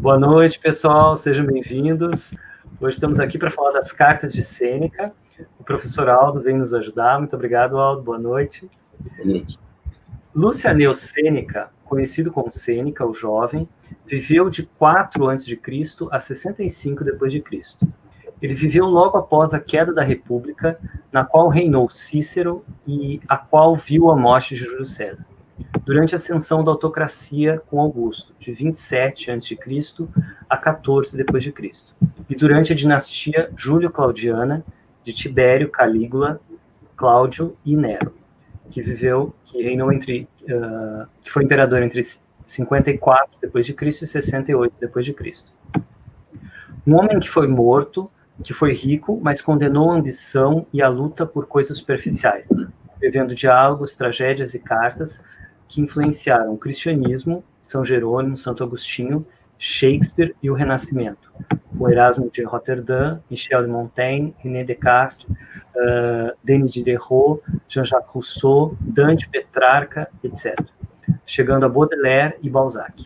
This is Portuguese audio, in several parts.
Boa noite, pessoal, sejam bem-vindos. Hoje estamos aqui para falar das cartas de Sêneca. O professor Aldo vem nos ajudar. Muito obrigado, Aldo. Boa noite. Boa noite. Lúcio Aneu Sêneca, conhecido como Sêneca, o jovem, viveu de 4 a.C. a 65 d.C. Ele viveu logo após a queda da República, na qual reinou Cícero e a qual viu a morte de Júlio César. Durante a ascensão da autocracia com Augusto, de 27 a.C. a 14 d.C. E durante a dinastia Júlio-Claudiana, de Tibério, Calígula, Cláudio e Nero, que foi imperador entre 54 d.C. e 68 d.C. Um homem que foi morto, que foi rico, mas condenou a ambição e a luta por coisas superficiais, escrevendo diálogos, tragédias e cartas que influenciaram o cristianismo, São Jerônimo, Santo Agostinho, Shakespeare e o Renascimento, o Erasmo de Roterdã, Michel de Montaigne, René Descartes, Denis Diderot, Jean-Jacques Rousseau, Dante, Petrarca, etc., chegando a Baudelaire e Balzac.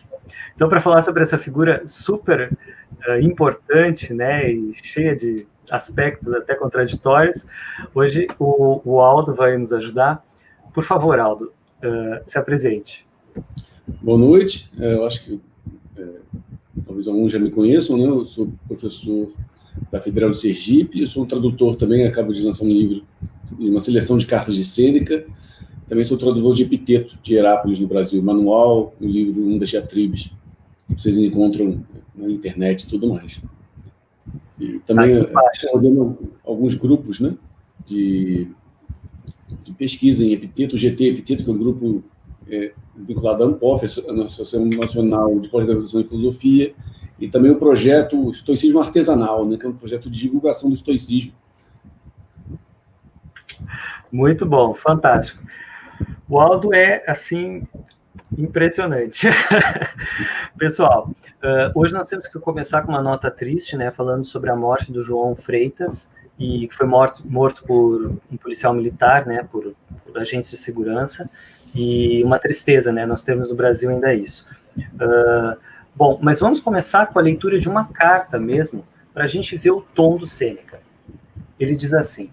Então, para falar sobre essa figura super importante, né, e cheia de aspectos até contraditórios, hoje o Aldo vai nos ajudar. Por favor, Aldo, se apresente. Boa noite. Eu acho que talvez alguns já me conheçam, né? Eu sou professor da Federal de Sergipe, eu sou um tradutor também, acabo de lançar um livro, uma seleção de cartas de Sêneca. Também sou tradutor de Epiteto, de Herápolis, no Brasil, manual, o livro Um das Diatribes, que vocês encontram na internet e tudo mais. E também coordeno alguns grupos, né, de pesquisa em Epiteto, o GT Epiteto, que é um grupo vinculado à ANPOF, a Associação Nacional de Pós-Graduação em Filosofia, e também o projeto Estoicismo Artesanal, né, que é um projeto de divulgação do estoicismo. Muito bom, fantástico. O Aldo é, assim, impressionante. Pessoal, hoje nós temos que começar com uma nota triste, né, falando sobre a morte do João Freitas, e que foi morto por um policial militar, né, por agentes de segurança, e uma tristeza, né, nós temos no Brasil ainda isso. Bom, mas vamos começar com a leitura de uma carta mesmo, para a gente ver o tom do Sêneca. Ele diz assim: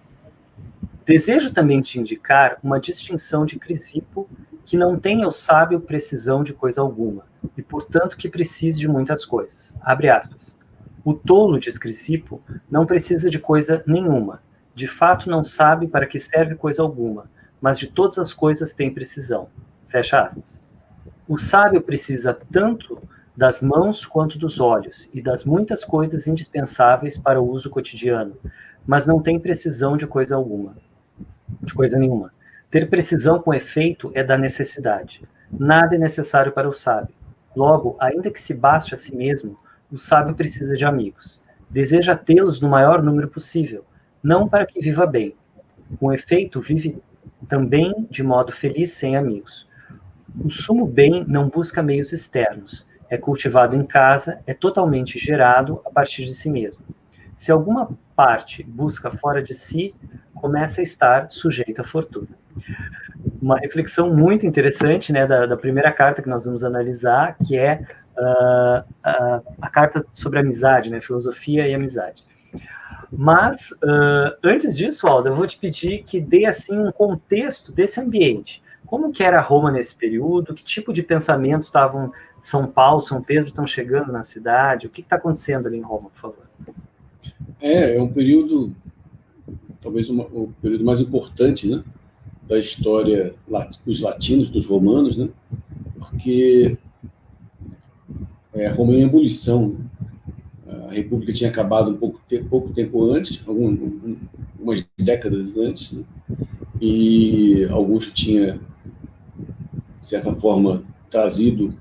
desejo também te indicar uma distinção de Crisipo que não tenha o sábio precisão de coisa alguma, e portanto que precise de muitas coisas. Abre aspas. O tolo, diz Crisipo, não precisa de coisa nenhuma. De fato não sabe para que serve coisa alguma, mas de todas as coisas tem precisão. Fecha aspas. O sábio precisa tanto das mãos quanto dos olhos, e das muitas coisas indispensáveis para o uso cotidiano, mas não tem precisão de coisa alguma. De coisa nenhuma. Ter precisão com efeito é da necessidade. Nada é necessário para o sábio. Logo, ainda que se baste a si mesmo, o sábio precisa de amigos. Deseja tê-los no maior número possível, não para que viva bem. Com efeito, vive também de modo feliz sem amigos. O sumo bem não busca meios externos. É cultivado em casa, é totalmente gerado a partir de si mesmo. Se alguma parte busca fora de si, começa a estar sujeito à fortuna. Uma reflexão muito interessante, né, da primeira carta que nós vamos analisar, que é a carta sobre amizade, né, filosofia e amizade. Mas, antes disso, Aldo, eu vou te pedir que dê assim, um contexto desse ambiente. Como que era Roma nesse período? Que tipo de pensamentos estavam São Paulo, São Pedro estão chegando na cidade? O que está acontecendo ali em Roma, por favor? É um período, talvez o período mais importante, né, da história dos latinos, dos romanos, né, porque Roma é em ebulição. A República tinha acabado pouco tempo antes, algumas décadas antes, né, e Augusto tinha, de certa forma, trazido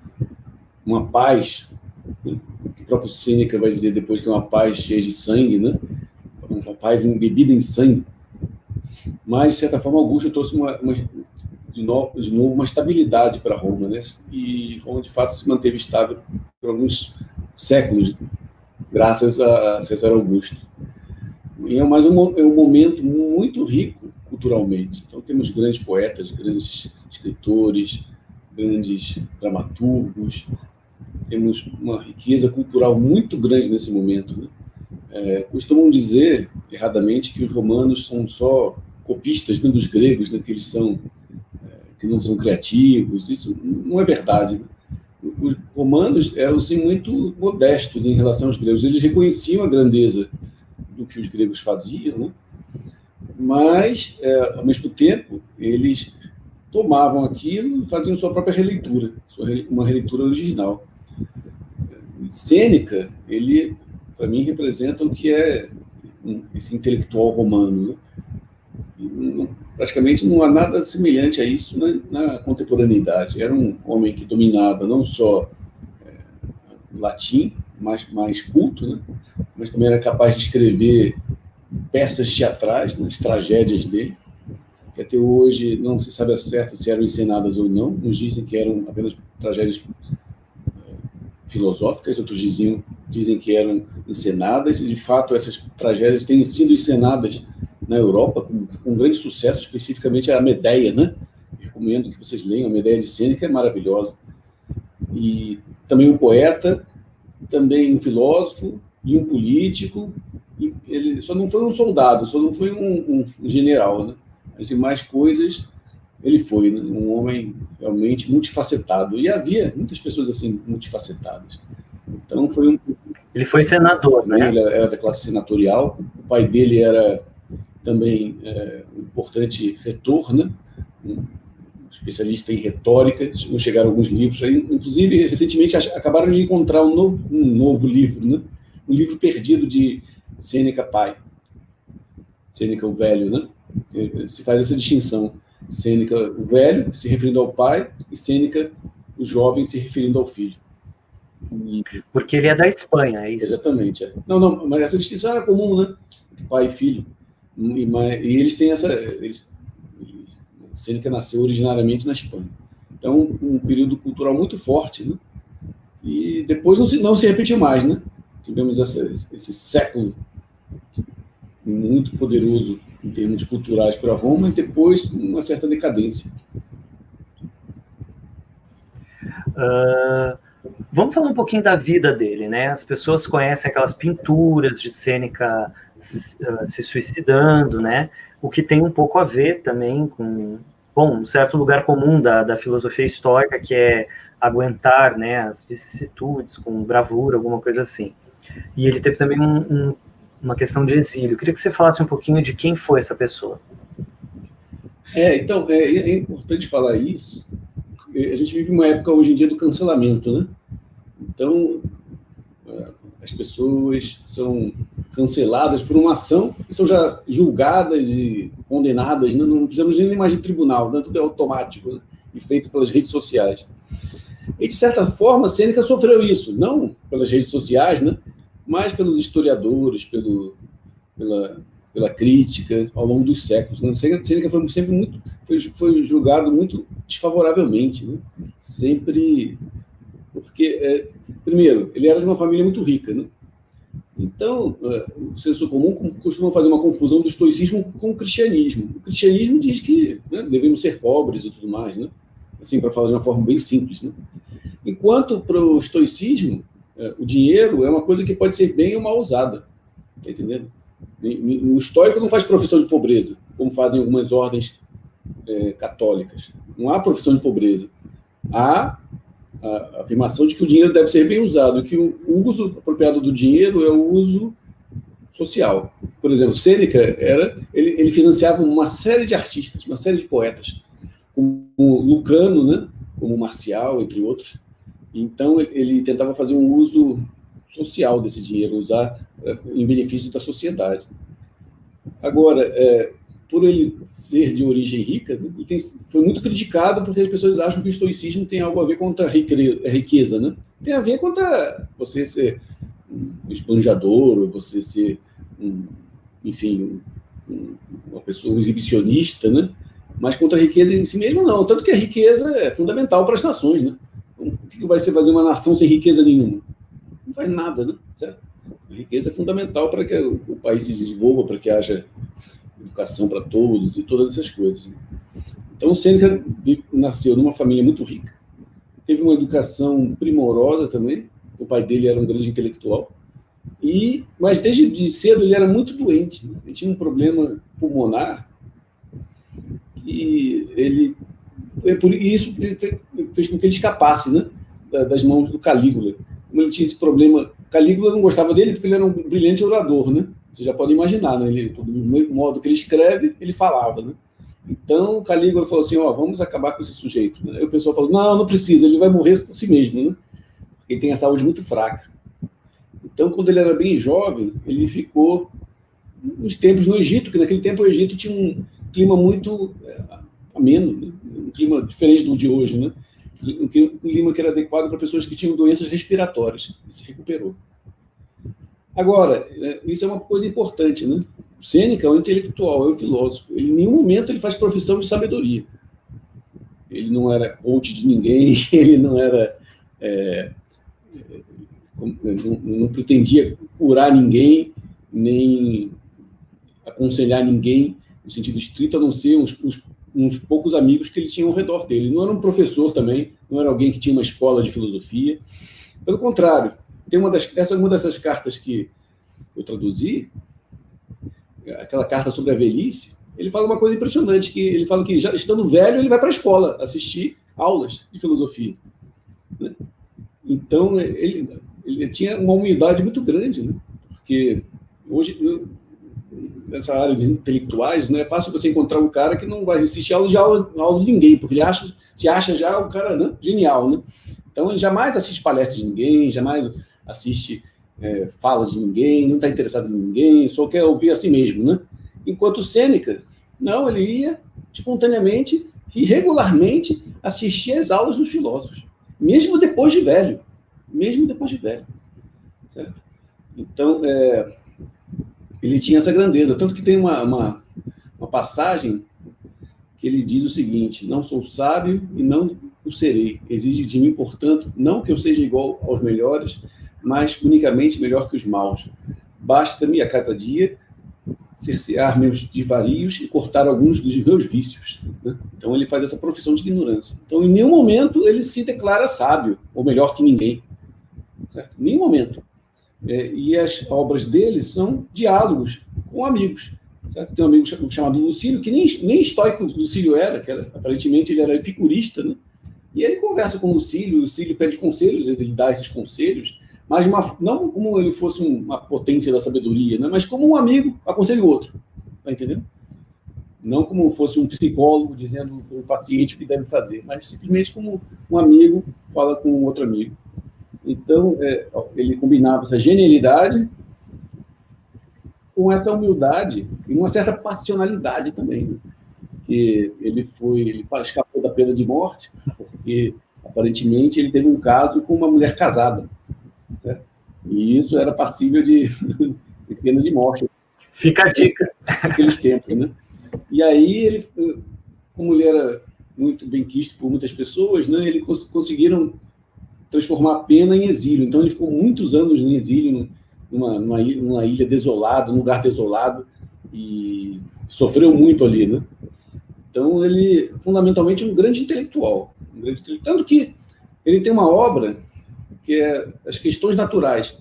uma paz, né? O próprio Sêneca vai dizer depois que é uma paz cheia de sangue, né? Uma paz embebida em sangue. Mas, de certa forma, Augusto trouxe de novo uma estabilidade para Roma, né? E Roma, de fato, se manteve estável por alguns séculos, graças a César Augusto. E é um momento muito rico culturalmente. Então, temos grandes poetas, grandes escritores, grandes dramaturgos, temos uma riqueza cultural muito grande nesse momento, né? Costumam dizer, erradamente, que os romanos são só copistas, né, dos gregos, né, que não são criativos. Isso não é verdade, né? Os romanos eram, sim, muito modestos em relação aos gregos. Eles reconheciam a grandeza do que os gregos faziam, né? Mas, ao mesmo tempo, eles tomavam aquilo e faziam sua própria releitura, uma releitura original. Sêneca, ele, para mim, representa o que é esse intelectual romano, né? Praticamente não há nada semelhante a isso na contemporaneidade. Era um homem que dominava não só latim, mais culto, né? Mas também era capaz de escrever peças teatrais, né? As tragédias dele, que até hoje não se sabe a certo se eram encenadas ou não. Uns dizem que eram apenas tragédias filosóficas, outros dizem que eram encenadas, e de fato essas tragédias têm sido encenadas na Europa com grande sucesso, especificamente a Medeia, né? Recomendo que vocês leiam a Medeia de Sêneca, é maravilhosa. E também um poeta, também um filósofo e um político. E ele só não foi um soldado, só não foi um general, né? As demais coisas ele foi, né? Um homem realmente multifacetado. E havia muitas pessoas assim multifacetadas. Então foi Ele foi senador, né? Ele era da classe senatorial. O pai dele era também um importante retor, né? Um especialista em retórica. Não chegaram alguns livros. Inclusive, recentemente acabaram de encontrar um novo livro, né? Um livro perdido de Sêneca pai. Sêneca o velho, né? Se faz essa distinção. Sêneca o velho, se referindo ao pai, e Sêneca o jovem, se referindo ao filho. Porque ele é da Espanha, é isso? Exatamente. É. Não, mas essa distinção era comum, né? Pai e filho. E eles têm essa... Sêneca nasceu originariamente na Espanha. Então, um período cultural muito forte, né? E depois não se repetiu mais, né? Tivemos esse século muito poderoso em termos culturais para Roma, e depois uma certa decadência. Vamos falar um pouquinho da vida dele, né? As pessoas conhecem aquelas pinturas de Sêneca se suicidando, né? O que tem um pouco a ver também com, um certo lugar comum da filosofia estoica, que é aguentar, né, as vicissitudes com bravura, alguma coisa assim. E ele teve também uma questão de exílio. Eu queria que você falasse um pouquinho de quem foi essa pessoa. Então, é importante falar isso. A gente vive uma época hoje em dia do cancelamento, né? Então, as pessoas são canceladas por uma ação e são já julgadas e condenadas, né? Não precisamos nem mais de tribunal, né? Tudo é automático, né? E feito pelas redes sociais. E, de certa forma, Sêneca sofreu isso, não pelas redes sociais, né? Mas pelos historiadores, pela crítica ao longo dos séculos. Né? Sêneca foi julgado muito desfavoravelmente, né? Sempre porque, primeiro, ele era de uma família muito rica, né? Então, o senso comum costuma fazer uma confusão do estoicismo com o cristianismo. O cristianismo diz que, né, devemos ser pobres e tudo mais, né? Assim, para falar de uma forma bem simples, né? Enquanto para o estoicismo, o dinheiro é uma coisa que pode ser bem ou mal usada, tá entendendo? O estoico não faz profissão de pobreza, como fazem algumas ordens católicas. Não há profissão de pobreza. Há a afirmação de que o dinheiro deve ser bem usado, e que o uso apropriado do dinheiro é o uso social. Por exemplo, Sêneca ele financiava uma série de artistas, uma série de poetas, como Lucano, né, como Marcial, entre outros. Então, ele tentava fazer um uso social desse dinheiro, usar em benefício da sociedade. Agora, por ele ser de origem rica, foi muito criticado porque as pessoas acham que o estoicismo tem algo a ver com a riqueza, né? Tem a ver com você ser um esbanjador, ou você ser, uma pessoa, um exibicionista, né? Mas contra a riqueza em si mesma, não. Tanto que a riqueza é fundamental para as nações, né? O que vai ser fazer uma nação sem riqueza nenhuma? Não faz nada, né? Certo? A riqueza é fundamental para que o país se desenvolva, para que haja educação para todos e todas essas coisas. Então, Sêneca nasceu numa família muito rica, teve uma educação primorosa também. O pai dele era um grande intelectual. Mas desde cedo ele era muito doente. Ele tinha um problema pulmonar e isso fez com que ele escapasse, né, das mãos do Calígula. Como ele tinha esse problema, Calígula não gostava dele porque ele era um brilhante orador, né? Você já pode imaginar, né? Do modo que ele escreve, ele falava, né? Então, Calígula falou assim, vamos acabar com esse sujeito. Aí o pessoal falou, não precisa, ele vai morrer por si mesmo, né? Porque ele tem a saúde muito fraca. Então, quando ele era bem jovem, ele ficou uns tempos no Egito, que naquele tempo o Egito tinha um clima muito ameno, né? Um clima diferente do de hoje, né? Um clima que era adequado para pessoas que tinham doenças respiratórias. Ele se recuperou. Agora, isso é uma coisa importante, né? Sêneca é um intelectual, é um filósofo. Ele, em nenhum momento ele faz profissão de sabedoria. Ele não era coach de ninguém, ele não era... não pretendia curar ninguém, nem aconselhar ninguém, no sentido estrito, a não ser uns poucos amigos que ele tinha ao redor dele. Ele não era um professor também, não era alguém que tinha uma escola de filosofia. Pelo contrário, essa é uma dessas cartas que eu traduzi, aquela carta sobre a velhice, ele fala uma coisa impressionante, que ele fala que, já estando velho, ele vai para a escola assistir aulas de filosofia. Né? Então, ele tinha uma humildade muito grande, né? Porque hoje, nessa área de intelectuais, não é fácil você encontrar um cara que não vai assistir aula de ninguém, porque ele se acha já um cara, né, genial, né? Então, ele jamais assiste palestras de ninguém, jamais assiste fala de ninguém, não está interessado em ninguém, só quer ouvir a si mesmo, né? Enquanto Sêneca, não, ele ia espontaneamente e regularmente assistir às aulas dos filósofos, mesmo depois de velho. Certo? Então, ele tinha essa grandeza, tanto que tem uma passagem que ele diz o seguinte: não sou sábio e não o serei. Exige de mim, portanto, não que eu seja igual aos melhores, mas unicamente melhor que os maus. Basta-me a cada dia cercear meus divarios e cortar alguns dos meus vícios. Né? Então ele faz essa profissão de ignorância. Então, em nenhum momento ele se declara sábio, ou melhor que ninguém. Certo? Em nenhum momento. E as obras dele são diálogos com amigos. Certo? Tem um amigo chamado Lucílio, que nem estoico Lucílio era, aparentemente ele era epicurista, né? E ele conversa com o Lucílio pede conselhos, ele dá esses conselhos, mas não como ele fosse uma potência da sabedoria, né? Mas como um amigo aconselha o outro. Tá entendendo? Não como fosse um psicólogo dizendo para o paciente o que deve fazer, mas simplesmente como um amigo fala com outro amigo. Então, ele combinava essa genialidade com essa humildade e uma certa passionalidade também, né? Que ele escapou da pena de morte, porque, aparentemente, ele teve um caso com uma mulher casada, certo? E isso era passível de pena de morte. Fica a dica. Naqueles tempos, né? E aí, ele, como ele era muito bem quisto por muitas pessoas, né, eles conseguiram transformar a pena em exílio. Então, ele ficou muitos anos em exílio, numa ilha desolada, num lugar desolado, e sofreu muito ali, né? Então, ele, fundamentalmente, é um grande intelectual. Tanto que ele tem uma obra que é As Questões Naturais.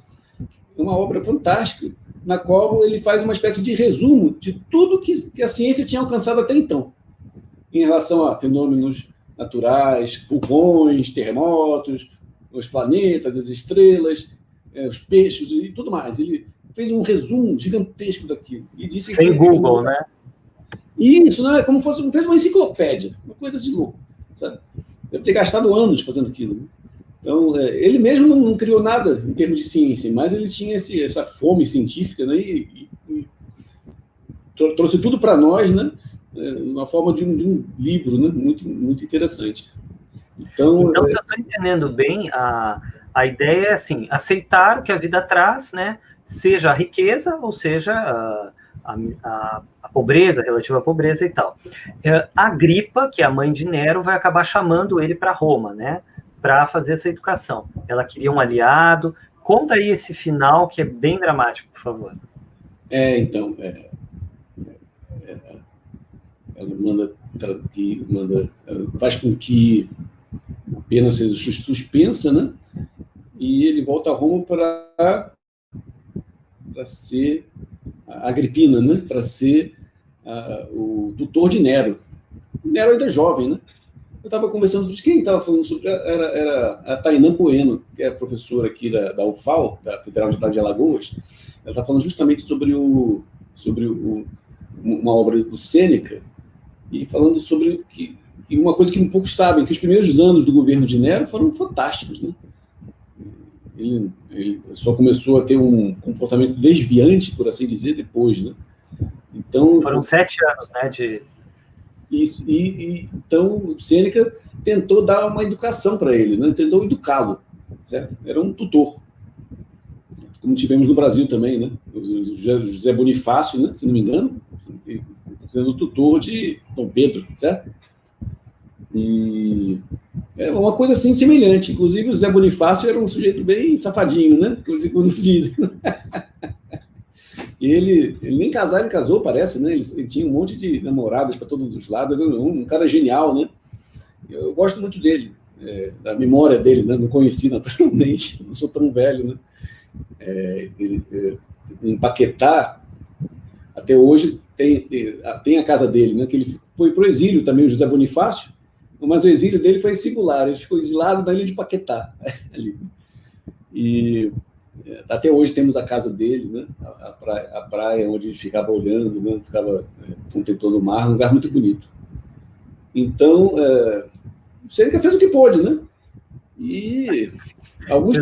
É uma obra fantástica, na qual ele faz uma espécie de resumo de tudo que a ciência tinha alcançado até então, em relação a fenômenos naturais, vulcões, terremotos, os planetas, as estrelas, os peixes e tudo mais. Ele fez um resumo gigantesco daquilo. E disse Sem Google, né? Isso, né? Como fez uma enciclopédia, uma coisa de louco, sabe? Deve ter gastado anos fazendo aquilo. Né? Então, ele mesmo não criou nada em termos de ciência, mas ele tinha essa fome científica, né? E trouxe tudo para nós, né? Na forma de um livro, né? Muito, muito interessante. Então, se eu estou entendendo bem, a ideia é assim, aceitar o que a vida traz, né? Seja a riqueza, ou seja a pobreza, relativa à pobreza e tal. A Agripa, que é a mãe de Nero, vai acabar chamando ele para Roma, né? Para fazer essa educação. Ela queria um aliado. Conta aí esse final, que é bem dramático, por favor. Então, ela faz com que pena ser suspensa, né? E ele volta a Roma para ser Agripina, né? Para ser o tutor de Nero. Nero ainda é jovem, né? Eu estava conversando com quem estava falando sobre. Era a Tainã Bueno, que é professora aqui da UFAL, da Federal de Alagoas. Ela está falando justamente sobre uma obra do Sêneca, e falando sobre que uma coisa que poucos sabem, que os primeiros anos do governo de Nero foram fantásticos, né? Ele só começou a ter um comportamento desviante, por assim dizer, depois, né? Então, foram 7 anos, né, de... Isso, então Sêneca tentou dar uma educação para ele, né? Tentou educá-lo, certo? Era um tutor, como tivemos no Brasil também, né? O José Bonifácio, né? Se não me engano, sendo tutor de Dom Pedro, certo? E é uma coisa assim semelhante. Inclusive o José Bonifácio era um sujeito bem safadinho, né? Como se diz. Ele nem casar, ele casou, parece, né? Ele tinha um monte de namoradas para todos os lados. Um cara genial, né? Eu gosto muito dele, da memória dele, né? Não conheci naturalmente, não sou tão velho, né? Em Paquetá, até hoje, tem a casa dele, né? Que ele foi para o exílio também, o José Bonifácio, mas o exílio dele foi singular, ele ficou exilado da ilha de Paquetá. Ali. E até hoje temos a casa dele, né? A praia onde ele ficava olhando, né? Ficava contemplando o mar, um lugar muito bonito. Então, o Sêneca fez o que pôde, né? E alguns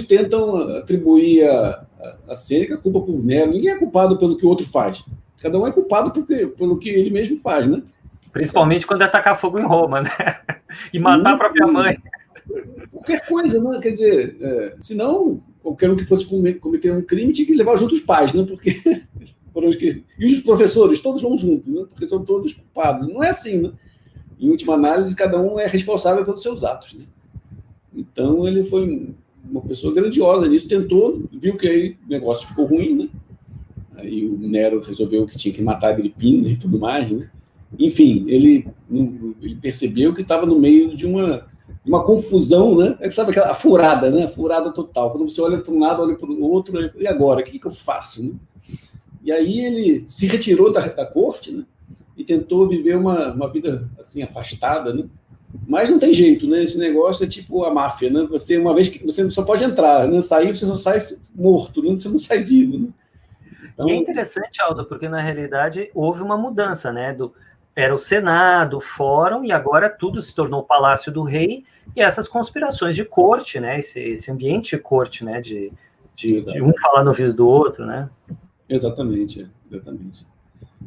tentam atribuir a Sêneca a culpa por Nero. Ninguém é culpado pelo que o outro faz. Cada um é culpado pelo que ele mesmo faz, né? Principalmente quando é atacar fogo em Roma, né? E matar a própria mãe. Qualquer coisa, né? Quer dizer, senão, qualquer um que fosse cometer um crime tinha que levar junto os pais, né? Porque e os professores, todos vão juntos, né? Porque são todos culpados. Não é assim, né? Em última análise, cada um é responsável pelos seus atos, né? Então, ele foi uma pessoa grandiosa nisso, tentou, viu que aí o negócio ficou ruim, né? Aí o Nero resolveu que tinha que matar a Agripina e tudo mais, né? Enfim, ele percebeu que estava no meio de uma confusão, né? Sabe aquela furada, né? Furada total. Quando você olha para um lado, olha para o outro, e agora? O que eu faço, né? E aí ele se retirou da corte, né? E tentou viver uma vida assim afastada, né? Mas não tem jeito, né? Esse negócio é tipo a máfia, né? Você, uma vez que você só pode entrar, né? Sair, você só sai morto, né? Você não sai vivo, né? Então... E é interessante, Aldo, porque na realidade houve uma mudança, né? Era o Senado, o Fórum, e agora tudo se tornou o Palácio do Rei, e essas conspirações de corte, né? Esse ambiente de corte, né? De um falar no ouvido do outro, né? Exatamente.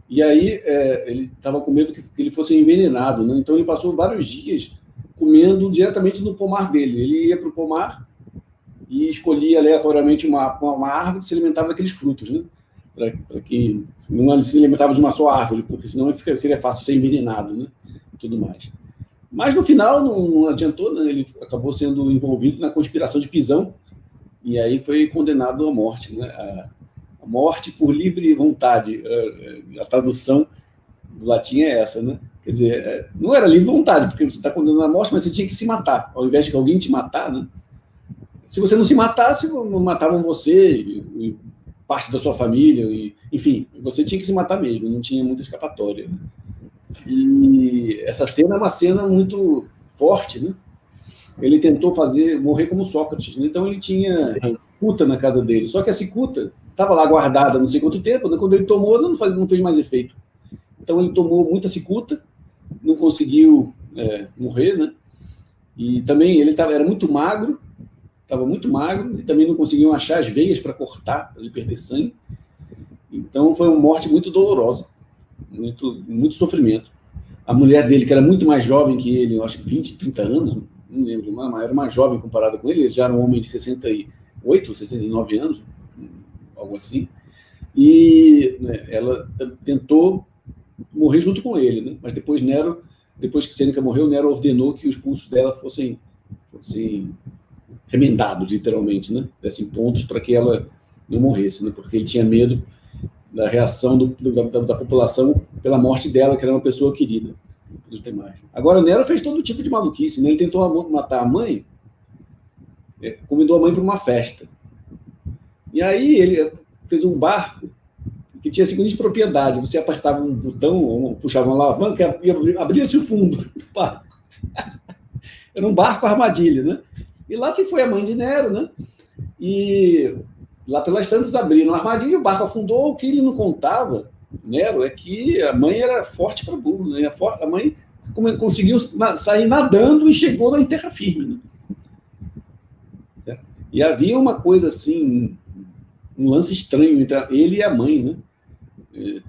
E aí ele estava com medo que ele fosse envenenado, né? Então ele passou vários dias comendo diretamente no pomar dele. Ele ia para o pomar e escolhia aleatoriamente uma árvore que se alimentava daqueles frutos, né? Para que não se alimentava de uma só árvore, porque senão seria fácil ser envenenado, né? E tudo mais. Mas no final não adiantou, né? Ele acabou sendo envolvido na conspiração de Pisão e aí foi condenado à morte, né? A morte por livre vontade. A tradução do latim é essa, né? Quer dizer, não era livre vontade, porque você está condenado à morte, mas você tinha que se matar, ao invés de que alguém te matar, né? Se você não se matasse, matavam você e parte da sua família, e, enfim, você tinha que se matar mesmo, não tinha muita escapatória. E essa cena é uma cena muito forte, né? Ele tentou morrer como Sócrates, né? Então ele tinha cicuta na casa dele, só que a cicuta estava lá guardada não sei quanto tempo, né? Quando ele tomou, não fez mais efeito. Então ele tomou muita cicuta, não conseguiu morrer, né? E também ele era muito magro, e também não conseguiam achar as veias para cortar, para ele perder sangue. Então foi uma morte muito dolorosa, muito sofrimento. A mulher dele, que era muito mais jovem que ele, eu acho que 20, 30 anos, não lembro, era mais jovem comparada com ele, ele já era um homem de 68, 69 anos, algo assim, e ela tentou morrer junto com ele, né? Mas depois que Sêneca morreu, Nero ordenou que os pulsos dela fossem remendados, literalmente, né? Dessem pontos para que ela não morresse, né? Porque ele tinha medo da reação da população pela morte dela, que era uma pessoa querida. dos demais. Agora, Nero fez todo tipo de maluquice, né? Ele tentou matar a mãe, convidou a mãe para uma festa. E aí ele fez um barco que tinha a seguinte propriedade: você apertava um botão, puxava uma alavanca e abria-se o fundo do barco. Era um barco armadilha, né? E lá se foi a mãe de Nero, né? E lá pelas tantas abriram a armadilha, o barco afundou. O que ele não contava, Nero, é que a mãe era forte para burro, né? A mãe conseguiu sair nadando e chegou na terra firme, né? E havia uma coisa assim, um lance estranho entre ele e a mãe, né?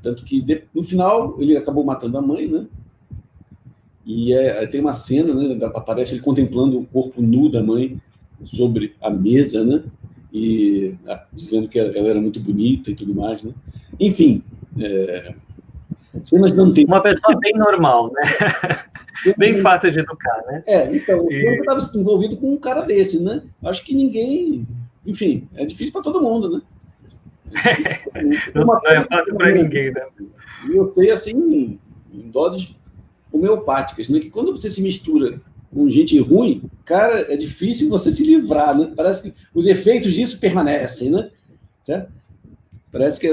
Tanto que no final ele acabou matando a mãe, né? E tem uma cena, né? Aparece ele contemplando o corpo nu da mãe sobre a mesa, né? E dizendo que ela era muito bonita e tudo mais, né? Enfim, cenas não tem. Uma pessoa bem normal, né? Bem fácil de educar, né? Então, eu estava envolvido com um cara desse, né? Acho que ninguém... Enfim, é difícil para todo mundo, né? Não é fácil para ninguém, né? E eu sei, assim, em doses homeopáticas, né? Que quando você se mistura com gente ruim, cara, é difícil você se livrar, né? Parece que os efeitos disso permanecem, né? Certo? Parece que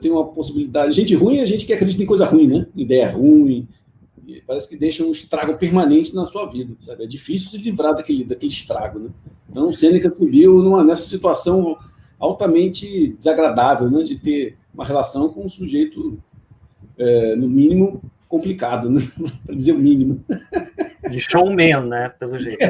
tem uma possibilidade... Gente ruim é gente que acredita em coisa ruim, né? Ideia ruim... Parece que deixa um estrago permanente na sua vida, sabe? É difícil se livrar daquele estrago, né? Então, Sêneca se viu nessa situação altamente desagradável, né? De ter uma relação com um sujeito, no mínimo, complicado, né? Para dizer o mínimo. De showman, né? Pelo jeito.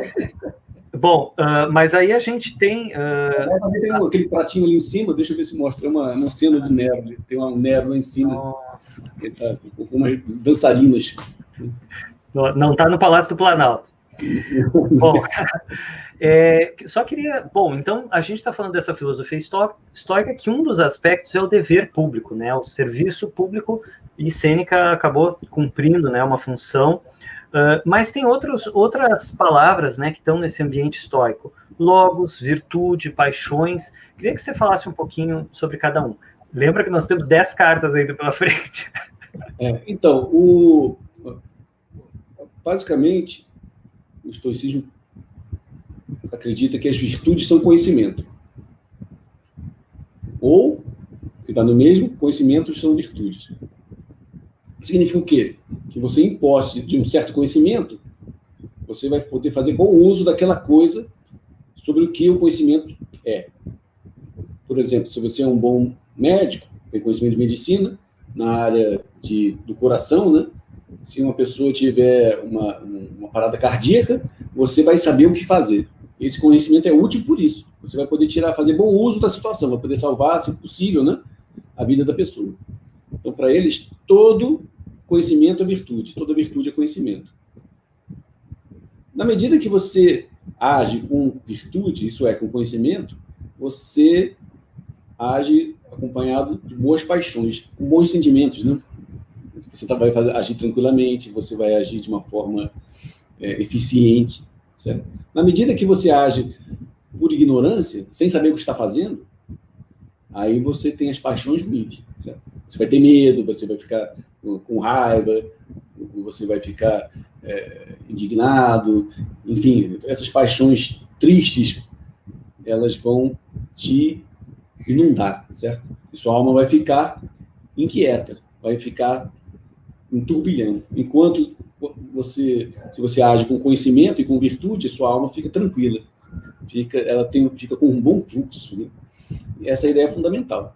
Bom, mas aí a gente tem... Tem aquele pratinho ali em cima, deixa eu ver se mostra, uma cena do Nero. Tem um Nero lá em cima. Nossa. Ele tá com umas dançarinas. Não está no Palácio do Planalto. Bom, só queria... Bom, então a gente está falando dessa filosofia estoica, que um dos aspectos é o dever público, né? O serviço público, e Sêneca acabou cumprindo, né, uma função. Mas tem outras palavras, né, que estão nesse ambiente estoico. Logos, virtude, paixões. Queria que você falasse um pouquinho sobre cada um. Lembra que nós temos 10 cartas ainda pela frente. Então, basicamente, o estoicismo acredita que as virtudes são conhecimento. Ou, que está no mesmo, conhecimentos são virtudes. Significa o quê? Que você, em posse de um certo conhecimento, você vai poder fazer bom uso daquela coisa sobre o que o conhecimento é. Por exemplo, se você é um bom médico, tem conhecimento de medicina, na área do coração, né? Se uma pessoa tiver uma parada cardíaca, você vai saber o que fazer. Esse conhecimento é útil por isso. Você vai poder fazer bom uso da situação, vai poder salvar, se possível, né, a vida da pessoa. Então, para eles, todo conhecimento é virtude, toda virtude é conhecimento. Na medida que você age com virtude, isso é, com conhecimento, você age acompanhado de boas paixões, com bons sentimentos, né? Você vai agir tranquilamente, você vai agir de uma forma eficiente, certo? Na medida que você age por ignorância, sem saber o que está fazendo, aí você tem as paixões ruins, certo? Você vai ter medo, você vai ficar com raiva, você vai ficar indignado, enfim, essas paixões tristes, elas vão te inundar, certo? E sua alma vai ficar inquieta, vai ficar em turbilhão. Enquanto se você age com conhecimento e com virtude, sua alma fica tranquila, fica com um bom fluxo, né? Essa ideia é fundamental.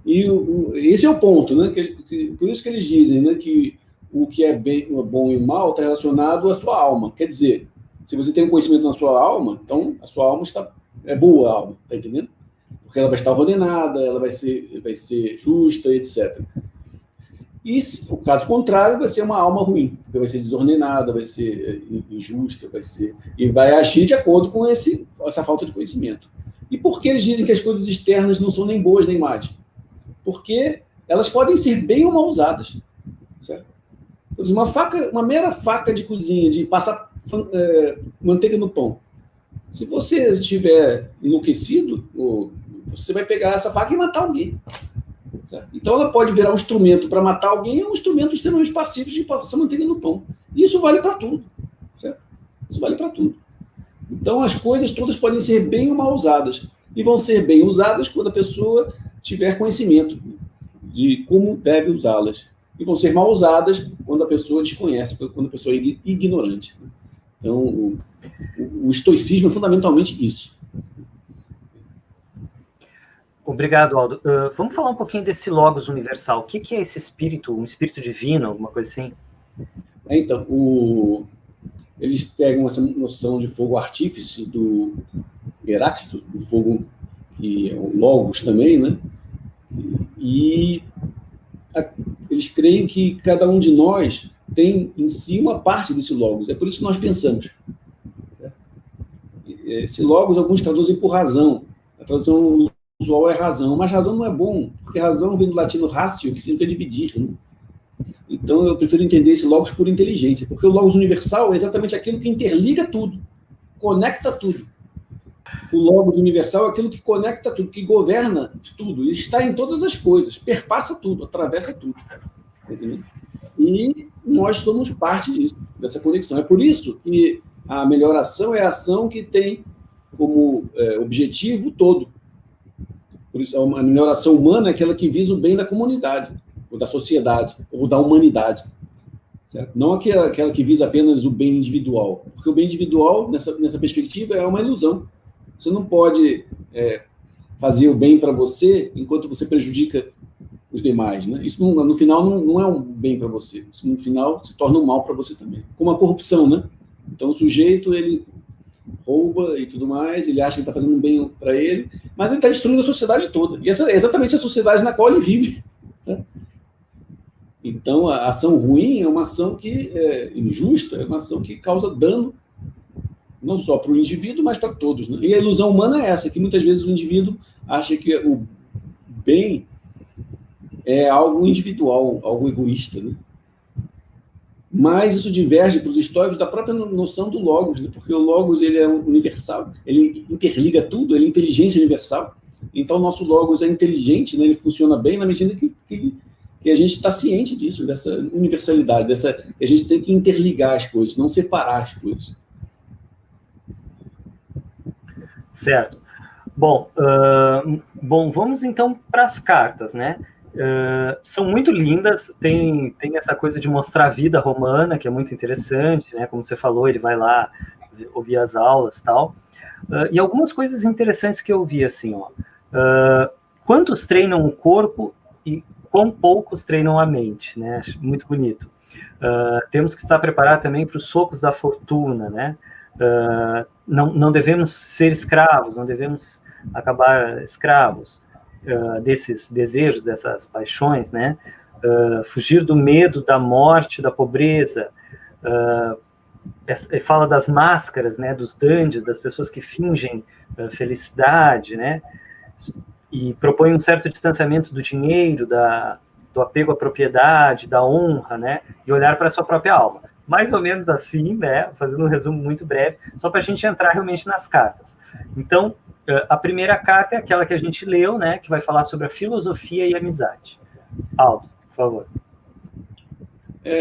E esse é o ponto, né? Por isso que eles dizem, né, que o que é bom e mal está relacionado à sua alma. Quer dizer, se você tem um conhecimento na sua alma, então a sua alma é boa, a alma, tá entendendo? Porque ela vai estar ordenada, ela vai ser justa, etc. E o caso contrário vai ser uma alma ruim, porque vai ser desordenada, vai ser injusta, e vai agir de acordo com essa falta de conhecimento. E por que eles dizem que as coisas externas não são nem boas nem más? Porque elas podem ser bem ou mal usadas, certo? Uma mera faca de cozinha, de passar manteiga no pão. Se você estiver enlouquecido, você vai pegar essa faca e matar alguém. Certo? Então, ela pode virar um instrumento para matar alguém, é um instrumento extremamente passivo de passar manteiga no pão. E isso vale para tudo. Certo? Isso vale para tudo. Então, as coisas todas podem ser bem ou mal usadas. E vão ser bem usadas quando a pessoa tiver conhecimento de como deve usá-las. E vão ser mal usadas quando a pessoa desconhece, quando a pessoa é ignorante. Então, o estoicismo é fundamentalmente isso. Obrigado, Aldo. Vamos falar um pouquinho desse logos universal. O que é esse espírito, um espírito divino, alguma coisa assim? Então, eles pegam essa noção de fogo artífice do Heráclito, do fogo que é o logos também, né? E eles creem que cada um de nós tem em si uma parte desse logos. É por isso que nós pensamos. Esse logos, alguns traduzem por razão. A tradução usual é razão, mas razão não é bom, porque razão vem do latino ratio, que significa dividir. Né? Então, eu prefiro entender esse logos por inteligência, porque o logos universal é exatamente aquilo que interliga tudo, conecta tudo. O logos universal é aquilo que conecta tudo, que governa tudo, está em todas as coisas, perpassa tudo, atravessa tudo. Entendeu? E nós somos parte disso, dessa conexão. É por isso que a melhoração é a ação que tem como objetivo todo. Por isso, a melhoração humana é aquela que visa o bem da comunidade, ou da sociedade, ou da humanidade. Certo? Não aquela que visa apenas o bem individual. Porque o bem individual, nessa perspectiva, é uma ilusão. Você não pode fazer o bem para você enquanto você prejudica os demais. Né? Isso, no final, não é um bem para você. Isso, no final, se torna um mal para você também. Como a corrupção, né? Então, o sujeito, ele rouba e tudo mais, ele acha que está fazendo um bem para ele, mas ele está destruindo a sociedade toda. E essa é exatamente a sociedade na qual ele vive. Tá? Então, a ação ruim é uma ação que é injusta, é uma ação que causa dano, não só para o indivíduo, mas para todos. Né? E a ilusão humana é essa, que muitas vezes o indivíduo acha que o bem é algo individual, algo egoísta. Né? Mas isso diverge para os estoicos da própria noção do logos, né? Porque o logos ele é universal, ele interliga tudo, ele é inteligência universal. Então, o nosso logos é inteligente, né? Ele funciona bem na medida que a gente está ciente disso, dessa universalidade, que a gente tem que interligar as coisas, não separar as coisas. Certo. Bom, vamos então para as cartas, né? São muito lindas, tem essa coisa de mostrar a vida romana, que é muito interessante, né? Como você falou, ele vai lá ouvir as aulas e tal. E algumas coisas interessantes que eu vi, assim, ó. Quantos treinam o corpo e quão poucos treinam a mente, né? Acho muito bonito. Temos que estar preparados também para os socos da fortuna, né? Não devemos ser escravos, não devemos acabar escravos desses desejos, dessas paixões, né? Fugir do medo, da morte, da pobreza. Fala das máscaras, né? Dos dandies, das pessoas que fingem felicidade, né? E propõe um certo distanciamento do dinheiro, do apego à propriedade, da honra, né? E olhar para a sua própria alma. Mais ou menos assim, né? Fazendo um resumo muito breve, só para a gente entrar realmente nas cartas. Então, a primeira carta é aquela que a gente leu, né? Que vai falar sobre a filosofia e a amizade. Aldo, por favor.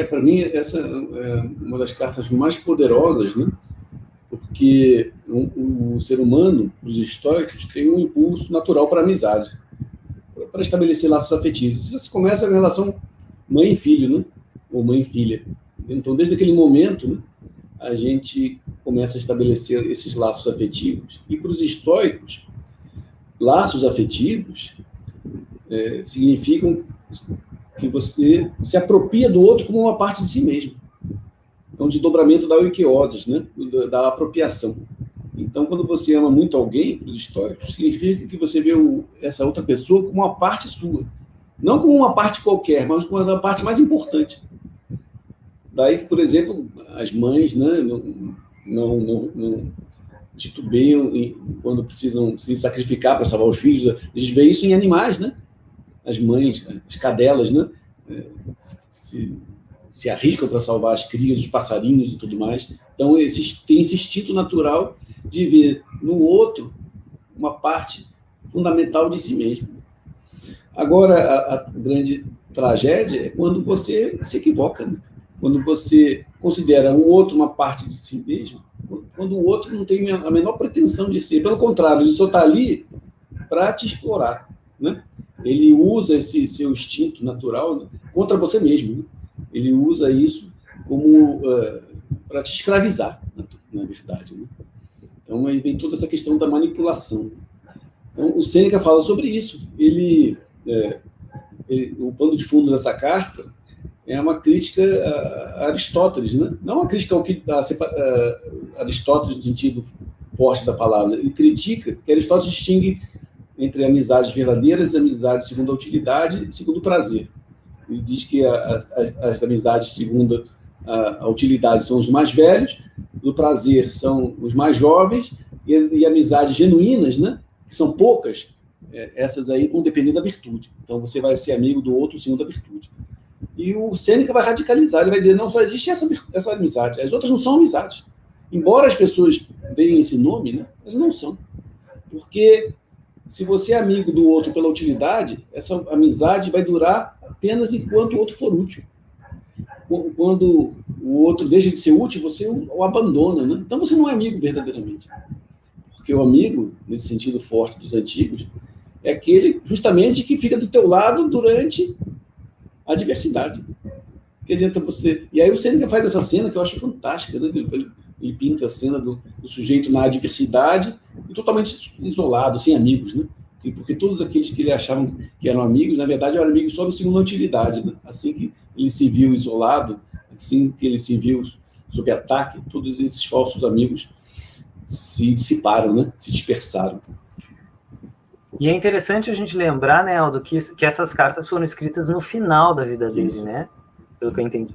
Para mim, essa é uma das cartas mais poderosas, né? Porque o ser humano, os estoicos, tem um impulso natural para a amizade, para estabelecer laços afetivos. Isso começa com a relação mãe e filho, né? Ou mãe e filha. Então, desde aquele momento, né, a gente começa a estabelecer esses laços afetivos. E para os estoicos, laços afetivos significam que você se apropria do outro como uma parte de si mesmo. É um desdobramento da oikeiosis, né, da apropriação. Então, quando você ama muito alguém, para os estoicos, significa que você vê essa outra pessoa como uma parte sua. Não como uma parte qualquer, mas como uma parte mais importante. Daí que, por exemplo, as mães, né, não titubeiam quando precisam se sacrificar para salvar os filhos. A gente vê isso em animais, né? As mães, as cadelas, né, se arriscam para salvar as crias, os passarinhos e tudo mais. Então, tem esse instinto natural de ver no outro uma parte fundamental de si mesmo. Agora, a grande tragédia é quando você se equivoca, né? Quando você considera o outro uma parte de si mesmo, quando o outro não tem a menor pretensão de ser. Pelo contrário, ele só está ali para te explorar, né? Ele usa esse seu instinto natural, né, contra você mesmo, né? Ele usa isso como para te escravizar, na verdade, né? Então, aí vem toda essa questão da manipulação. Então, o Sêneca fala sobre isso. O pano de fundo dessa carta é uma crítica a Aristóteles, né? Não uma crítica ao que Aristóteles, no sentido forte da palavra. Ele critica que Aristóteles distingue entre amizades verdadeiras e amizades segundo a utilidade e segundo o prazer. Ele diz que as amizades segundo a utilidade são os mais velhos, do prazer são os mais jovens, e amizades genuínas, né, que são poucas, essas aí vão depender da virtude. Então você vai ser amigo do outro segundo a virtude. E o Sêneca vai radicalizar, ele vai dizer, não, só existe essa amizade, as outras não são amizades. Embora as pessoas deem esse nome, né, elas não são. Porque se você é amigo do outro pela utilidade, essa amizade vai durar apenas enquanto o outro for útil. Quando o outro deixa de ser útil, você o abandona, né? Então você não é amigo verdadeiramente. Porque o amigo, nesse sentido forte dos antigos, é aquele justamente que fica do teu lado durante a adversidade. Que adianta você... E aí o Sêneca faz essa cena que eu acho fantástica, né? Ele pinta a cena do sujeito na adversidade e totalmente isolado, sem amigos, né? Porque todos aqueles que ele achavam que eram amigos, na verdade, eram amigos só no segunda utilidade, né? Assim que ele se viu isolado, assim que ele se viu sob ataque, todos esses falsos amigos se dissiparam, né? Se dispersaram. E é interessante a gente lembrar, né, Aldo, que essas cartas foram escritas no final da vida dele, né? Pelo que eu entendi.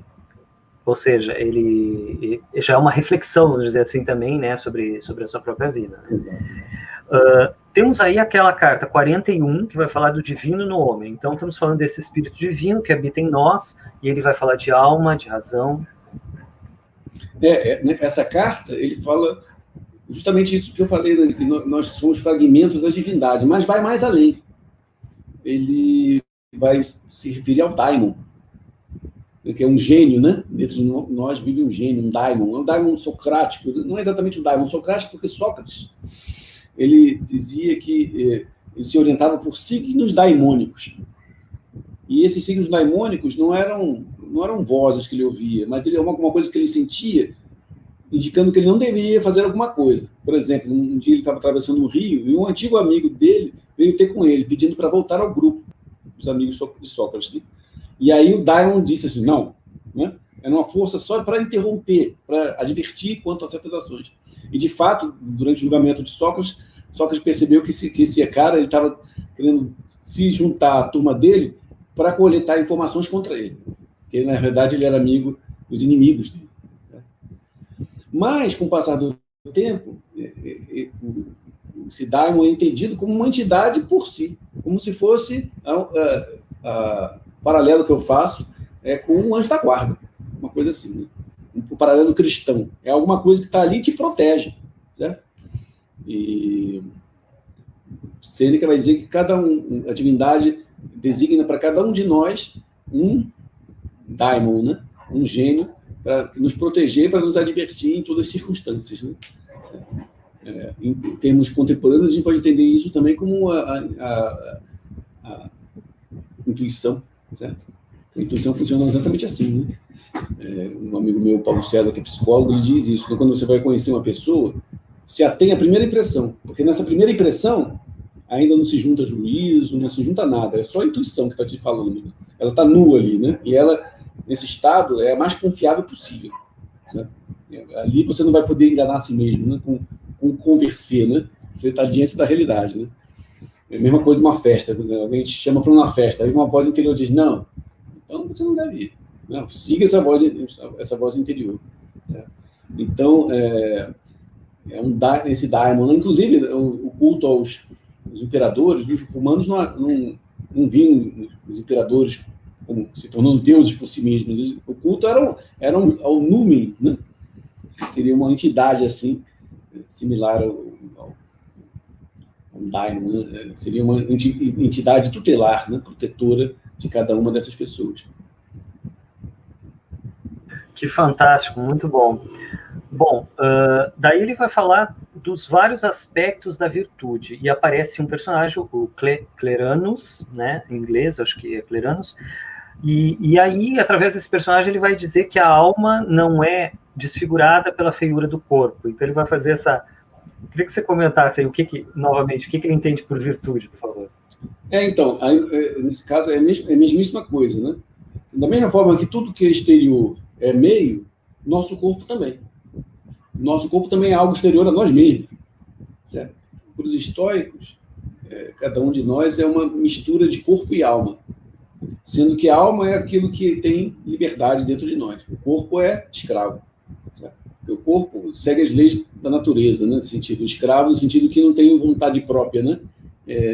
Ou seja, ele já é uma reflexão, vamos dizer assim, também, né, sobre a sua própria vida. Né? Temos aí aquela carta 41, que vai falar do divino no homem. Então, estamos falando desse espírito divino que habita em nós, e ele vai falar de alma, de razão. Essa carta, ele fala justamente isso que eu falei, né, que nós somos fragmentos da divindade, mas vai mais além. Ele vai se referir ao daimon, que é um gênio, né? Dentro de nós vive um gênio, um daimon. É um daimon socrático, não é exatamente um daimon socrático, porque Sócrates, ele dizia que ele se orientava por signos daimônicos. E esses signos daimônicos não eram vozes que ele ouvia, mas ele alguma coisa que ele sentia, indicando que ele não deveria fazer alguma coisa. Por exemplo, um dia ele estava atravessando um rio e um antigo amigo dele veio ter com ele, pedindo para voltar ao grupo dos amigos de Sócrates. Né? E aí o daimon disse assim, não, né? Era uma força só para interromper, para advertir quanto a certas ações. E, de fato, durante o julgamento de Sócrates percebeu que esse cara ele estava querendo se juntar à turma dele para coletar informações contra ele. Porque, na verdade, ele era amigo dos inimigos dele. Mas, com o passar do tempo, esse daimon é entendido como uma entidade por si, como se fosse paralelo que eu faço com um anjo da guarda, uma coisa assim, né? Um paralelo cristão. É alguma coisa que está ali e te protege, certo? E Sêneca vai dizer que a divindade designa para cada um de nós um daimon, né? Um gênio, para nos proteger, para nos advertir em todas as circunstâncias. Né? Em termos contemporâneos, a gente pode entender isso também como a intuição, certo? A intuição funciona exatamente assim. Né? Um amigo meu, Paulo César, que é psicólogo, ele diz isso. Quando você vai conhecer uma pessoa, se atém à primeira impressão, porque nessa primeira impressão ainda não se junta juízo, não se junta nada, é só a intuição que está te falando. Ela está nua ali, né? E ela, nesse estado, é a mais confiável possível. Certo? Ali você não vai poder enganar a si mesmo, né? Com converser, né? Você está diante da realidade, né? É a mesma coisa de uma festa, por exemplo, alguém te chama para uma festa, aí uma voz interior diz, não, então você não deve ir. Não, siga essa voz interior. Certo? Então, esse daimon, inclusive o culto aos imperadores, os romanos não viam os imperadores como se tornando deuses por si mesmos. O culto era ao numen, né? Seria uma entidade assim, similar ao um daimon, né? Seria uma entidade tutelar, né? Protetora de cada uma dessas pessoas. Que fantástico, muito bom. Bom, daí ele vai falar dos vários aspectos da virtude, e aparece um personagem, o Cleranus, né, em inglês, acho que é Cleranus, e aí, através desse personagem, ele vai dizer que a alma não é desfigurada pela feiura do corpo. Então ele vai fazer essa... Queria que você comentasse aí novamente, o que ele entende por virtude, por favor. Então, nesse caso, é a mesmíssima coisa, né? Da mesma forma que tudo que é exterior é meio, nosso corpo também. Nosso corpo também é algo exterior a nós mesmos. Certo? Para os estoicos, cada um de nós é uma mistura de corpo e alma. Sendo que a alma é aquilo que tem liberdade dentro de nós. O corpo é escravo. Certo? O corpo segue as leis da natureza, né? Nesse sentido. O escravo, no sentido que não tem vontade própria, né?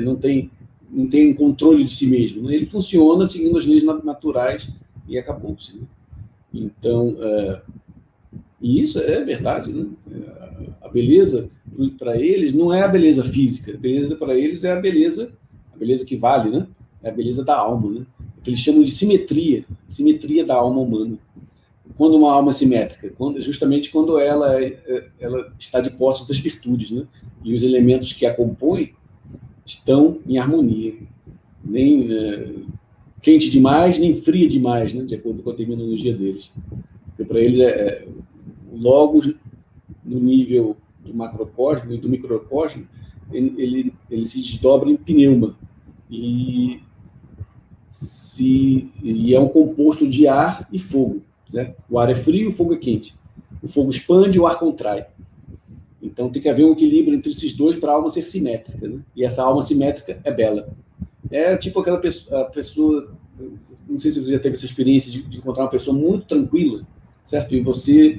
Não tem controle de si mesmo. Né? Ele funciona seguindo as leis naturais e acabou-se. Né? Então, e isso é verdade. Né? A beleza, para eles, não é a beleza física. A beleza para eles é a beleza que vale, né? É a beleza da alma. Né? Que eles chamam de simetria da alma humana. Quando uma alma é simétrica? Justamente quando ela está de posse das virtudes, né? E os elementos que a compõem estão em harmonia. Nem quente demais, nem fria demais, né? De acordo com a terminologia deles. Porque para eles o logos, no nível do macrocosmo e do microcosmo, ele se desdobra em pneuma. E é um composto de ar e fogo. Né? O ar é frio, o fogo é quente. O fogo expande, o ar contrai. Então tem que haver um equilíbrio entre esses dois para a alma ser simétrica. Né? E essa alma simétrica é bela. É tipo aquela pessoa, não sei se você já teve essa experiência de encontrar uma pessoa muito tranquila, certo? E você,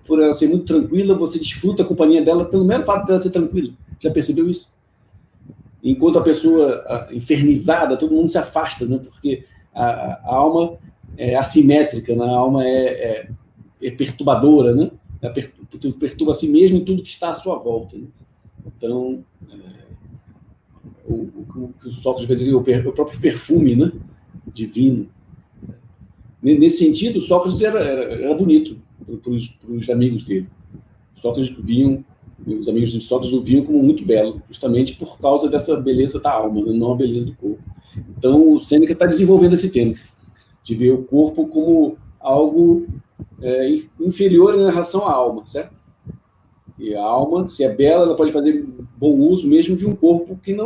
por ela ser muito tranquila, você desfruta a companhia dela pelo mero fato dela ser tranquila. Já percebeu isso? Enquanto a pessoa infernizada, todo mundo se afasta, né? Porque a alma é assimétrica, né? A alma é perturbadora, né? Perturba a si mesmo e tudo que está à sua volta. Né? Então, o que o Sócrates vai dizer, o próprio perfume, né? Divino. Nesse sentido, Sócrates era bonito para os amigos dele. Os amigos de Sócrates o viam como muito belo, justamente por causa dessa beleza da alma, né? Não a beleza do corpo. Então, o Sêneca está desenvolvendo esse tema, de ver o corpo como algo inferior em relação à alma, certo? E a alma, se é bela, ela pode fazer bom uso mesmo de um corpo que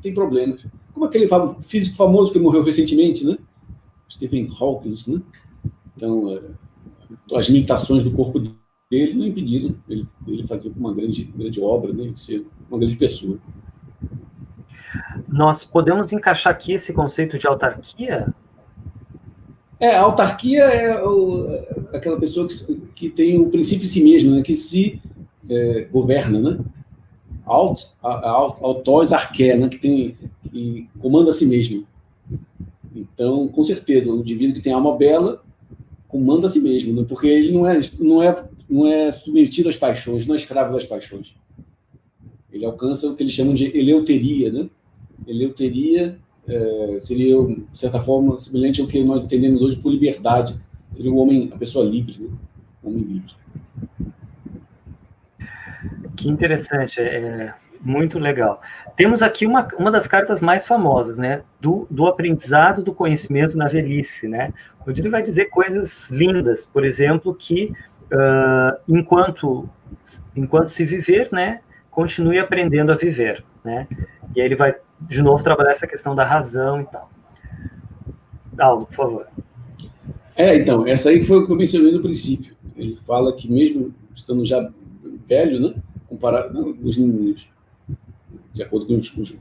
tem problemas. Como aquele físico famoso que morreu recentemente, né? Stephen Hawking, né? Então, as limitações do corpo dele não impediram ele fazer uma grande obra, né? Ser uma grande pessoa. Nós podemos encaixar aqui esse conceito de autarquia? A autarquia é aquela pessoa que tem o princípio em si mesma, né? Que se governa, né? Autós arqué, né? Que comanda a si mesmo. Então, com certeza, o indivíduo que tem alma bela comanda a si mesmo, né? Porque ele não é submetido às paixões, não é escravo das paixões. Ele alcança o que eles chamam de eleuteria, né? Eleuteria seria, de certa forma, semelhante ao que nós entendemos hoje por liberdade. Seria a pessoa livre, né? O homem livre. Que interessante, muito legal. Temos aqui uma das cartas mais famosas, né? Do aprendizado do conhecimento na velhice, né? Onde ele vai dizer coisas lindas, por exemplo, que enquanto se viver, né? Continue aprendendo a viver, né? E aí ele vai, de novo, trabalhar essa questão da razão e tal. Aldo, por favor. Então, essa aí foi o que eu mencionei no princípio. Ele fala que mesmo estando já velho, né? Comparado os meninos, de acordo com os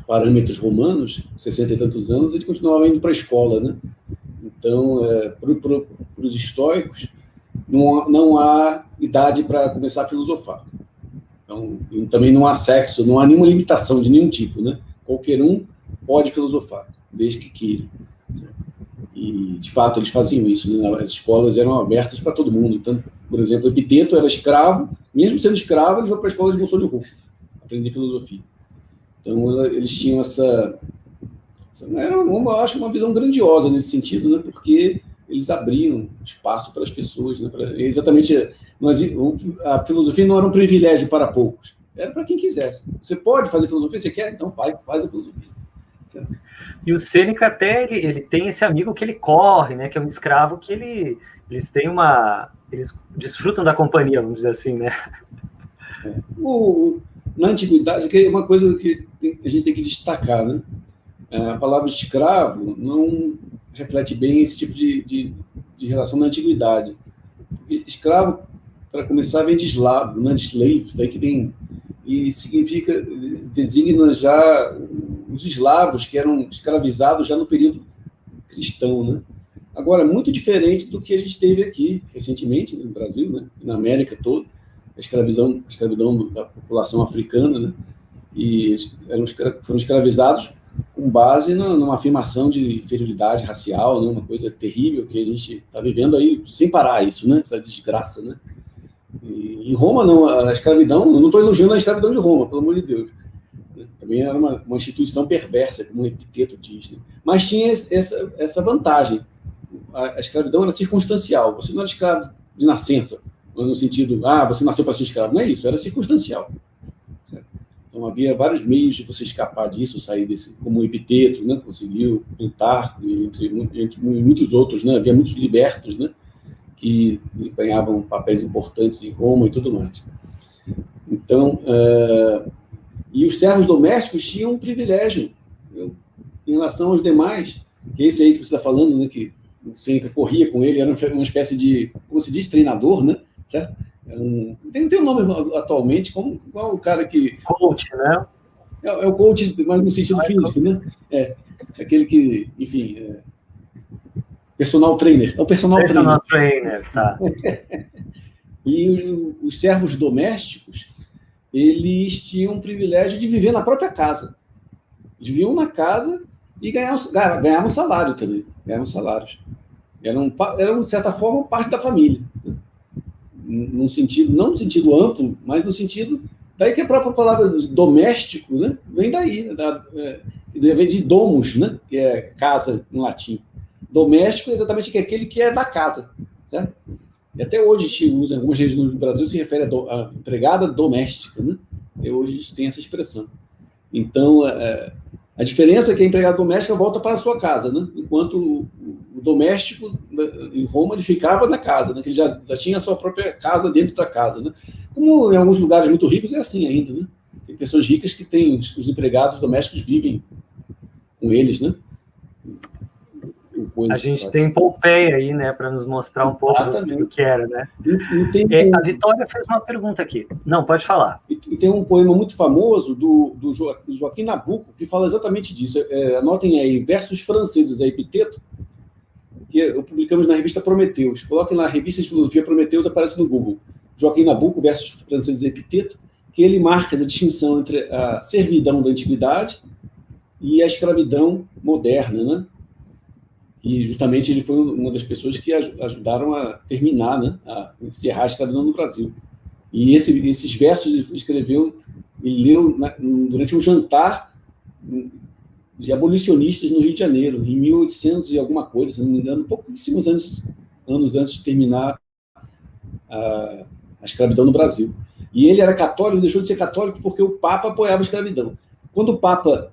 parâmetros romanos, 60 e tantos anos, ele continuava indo para a escola, né? Então, para os estoicos, não há idade para começar a filosofar. Então, também não há sexo, não há nenhuma limitação de nenhum tipo, né? Qualquer um pode filosofar, desde que queira. E, de fato, eles faziam isso, né? As escolas eram abertas para todo mundo. Então, por exemplo, Epiteto era escravo, mesmo sendo escravo, ele foi para a escola de Bolsonaro aprender filosofia. Então, eles tinham eu acho uma visão grandiosa nesse sentido, né? Porque eles abriam espaço para as pessoas, né? Exatamente, a filosofia não era um privilégio para poucos, era para quem quisesse. Você pode fazer filosofia, você quer? Então faz a filosofia. Certo? E o Sêneca até, ele tem esse amigo que ele corre, né? Que é um escravo que eles têm eles desfrutam da companhia, vamos dizer assim, né? Na antiguidade, que é uma coisa que a gente tem que destacar, né? A palavra escravo não reflete bem esse tipo de relação na antiguidade. Escravo, para começar, vem de eslavo, né? De slave, daí que vem, e designa já os eslavos que eram escravizados já no período cristão, né? Agora, muito diferente do que a gente teve aqui recentemente no Brasil, né? Na América toda, a escravidão da população africana, né? E foram escravizados com base numa afirmação de inferioridade racial, né? Uma coisa terrível que a gente está vivendo aí sem parar isso, né? Essa desgraça, né? E em Roma, não, a escravidão, eu não estou elogiando a escravidão de Roma, pelo amor de Deus. Também era uma instituição perversa, como o Epiteto diz, né? Mas tinha essa vantagem. A escravidão era circunstancial. Você não era escravo de nascença, no sentido, você nasceu para ser escravo. Não é isso, era circunstancial. Certo? Então havia vários meios de você escapar disso, sair desse, como o Epiteto, né? Conseguiu, Plutarco, entre muitos outros, né? Havia muitos libertos, né? Que desempenhavam papéis importantes em Roma e tudo mais. Então, e os servos domésticos tinham um privilégio, né, em relação aos demais, que esse aí que você está falando, né, que o Sêneca corria com ele, era uma espécie de, como se diz, treinador, né, certo? Tem um nome atualmente, qual o cara que... Coach, né? É o coach, mas no sentido físico, né? Aquele que, enfim... personal trainer. É o personal trainer, tá. E os servos domésticos, eles tinham o privilégio de viver na própria casa. Viviam na casa e ganhavam salário também. Ganhavam salários. Eram, de certa forma, parte da família. Né? Num sentido, não no sentido amplo, mas no sentido... Daí que a própria palavra doméstico, né, vem daí. Vem de domus, né, que é casa em latim. Doméstico é exatamente aquele que é da casa. Certo? E até hoje a gente usa, em algumas regiões do Brasil, se refere a empregada doméstica. Né? Até hoje a gente tem essa expressão. Então, a diferença é que a empregada doméstica volta para a sua casa, né? Enquanto o doméstico, em Roma, ele ficava na casa, né? Que ele já tinha a sua própria casa dentro da casa. Né? Como em alguns lugares muito ricos é assim ainda. Né? Tem pessoas ricas que têm os empregados domésticos vivem com eles, né? A gente tem Pompeia aí, né, para nos mostrar um pouco do que era, né? A Vitória fez uma pergunta aqui. Não, pode falar. E tem um poema muito famoso do Joaquim Nabuco que fala exatamente disso. Anotem aí, versos franceses, a Epiteto, que publicamos na revista Prometeus. Coloquem lá, revista de filosofia Prometeus, aparece no Google. Joaquim Nabuco, versos franceses, a Epiteto, que ele marca a distinção entre a servidão da antiguidade e a escravidão moderna, né? E justamente ele foi uma das pessoas que ajudaram a terminar, né, a encerrar a escravidão no Brasil. E esses versos ele escreveu e leu durante um jantar de abolicionistas no Rio de Janeiro, em 1800 e alguma coisa, se não me engano, pouquíssimos anos antes de terminar a escravidão no Brasil. E ele era católico, deixou de ser católico porque o Papa apoiava a escravidão. Quando o Papa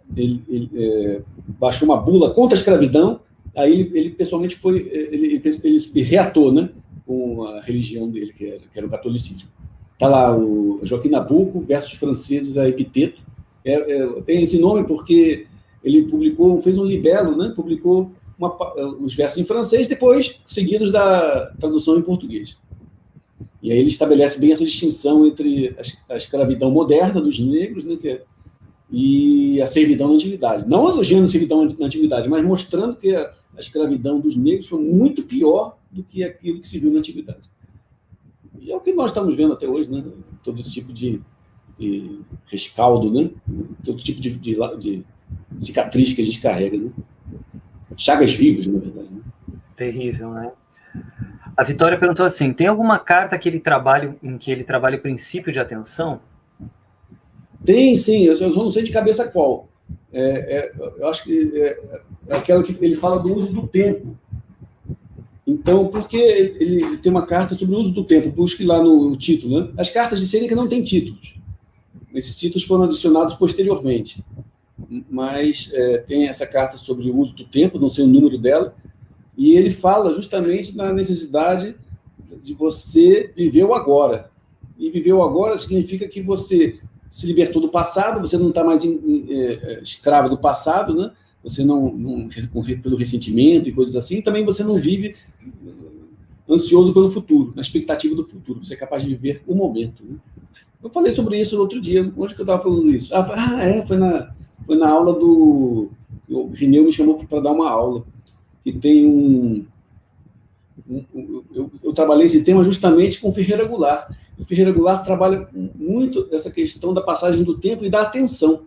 baixou uma bula contra a escravidão, aí ele pessoalmente ele reatou, né, com a religião dele, que era o catolicismo. Está lá o Joaquim Nabuco, versos franceses a Epiteto. Tem esse nome porque ele fez um libelo, né, publicou os versos em francês, depois seguidos da tradução em português. E aí ele estabelece bem essa distinção entre a escravidão moderna dos negros, né, e a servidão na antiguidade. Não elogiando a servidão na antiguidade, mas mostrando que a escravidão dos negros foi muito pior do que aquilo que se viu na antiguidade. E é o que nós estamos vendo até hoje, né? Todo esse tipo de rescaldo, né? Todo tipo de cicatriz que a gente carrega, né? Chagas vivas, na verdade. Né? Terrível, né? A Vitória perguntou assim, tem alguma carta em que ele trabalha o princípio de atenção? Tem, sim, eu só não sei de cabeça qual. Eu acho que é aquela que ele fala do uso do tempo. Então, porque ele tem uma carta sobre o uso do tempo, busque lá no título, né? As cartas de Sêneca não têm títulos. Esses títulos foram adicionados posteriormente. Mas tem essa carta sobre o uso do tempo, não sei o número dela, e ele fala justamente na necessidade de você viver o agora. E viver o agora significa que você se libertou do passado, você não está mais escravo do passado, né? Você não pelo ressentimento e coisas assim, também você não vive ansioso pelo futuro, na expectativa do futuro, você é capaz de viver o momento. Né? Eu falei sobre isso no outro dia, onde que eu estava falando isso? Foi na aula do... O Rineu me chamou para dar uma aula, que tem eu trabalhei esse tema justamente com o Ferreira Goulart. O Ferreira Goulart trabalha muito essa questão da passagem do tempo e da atenção.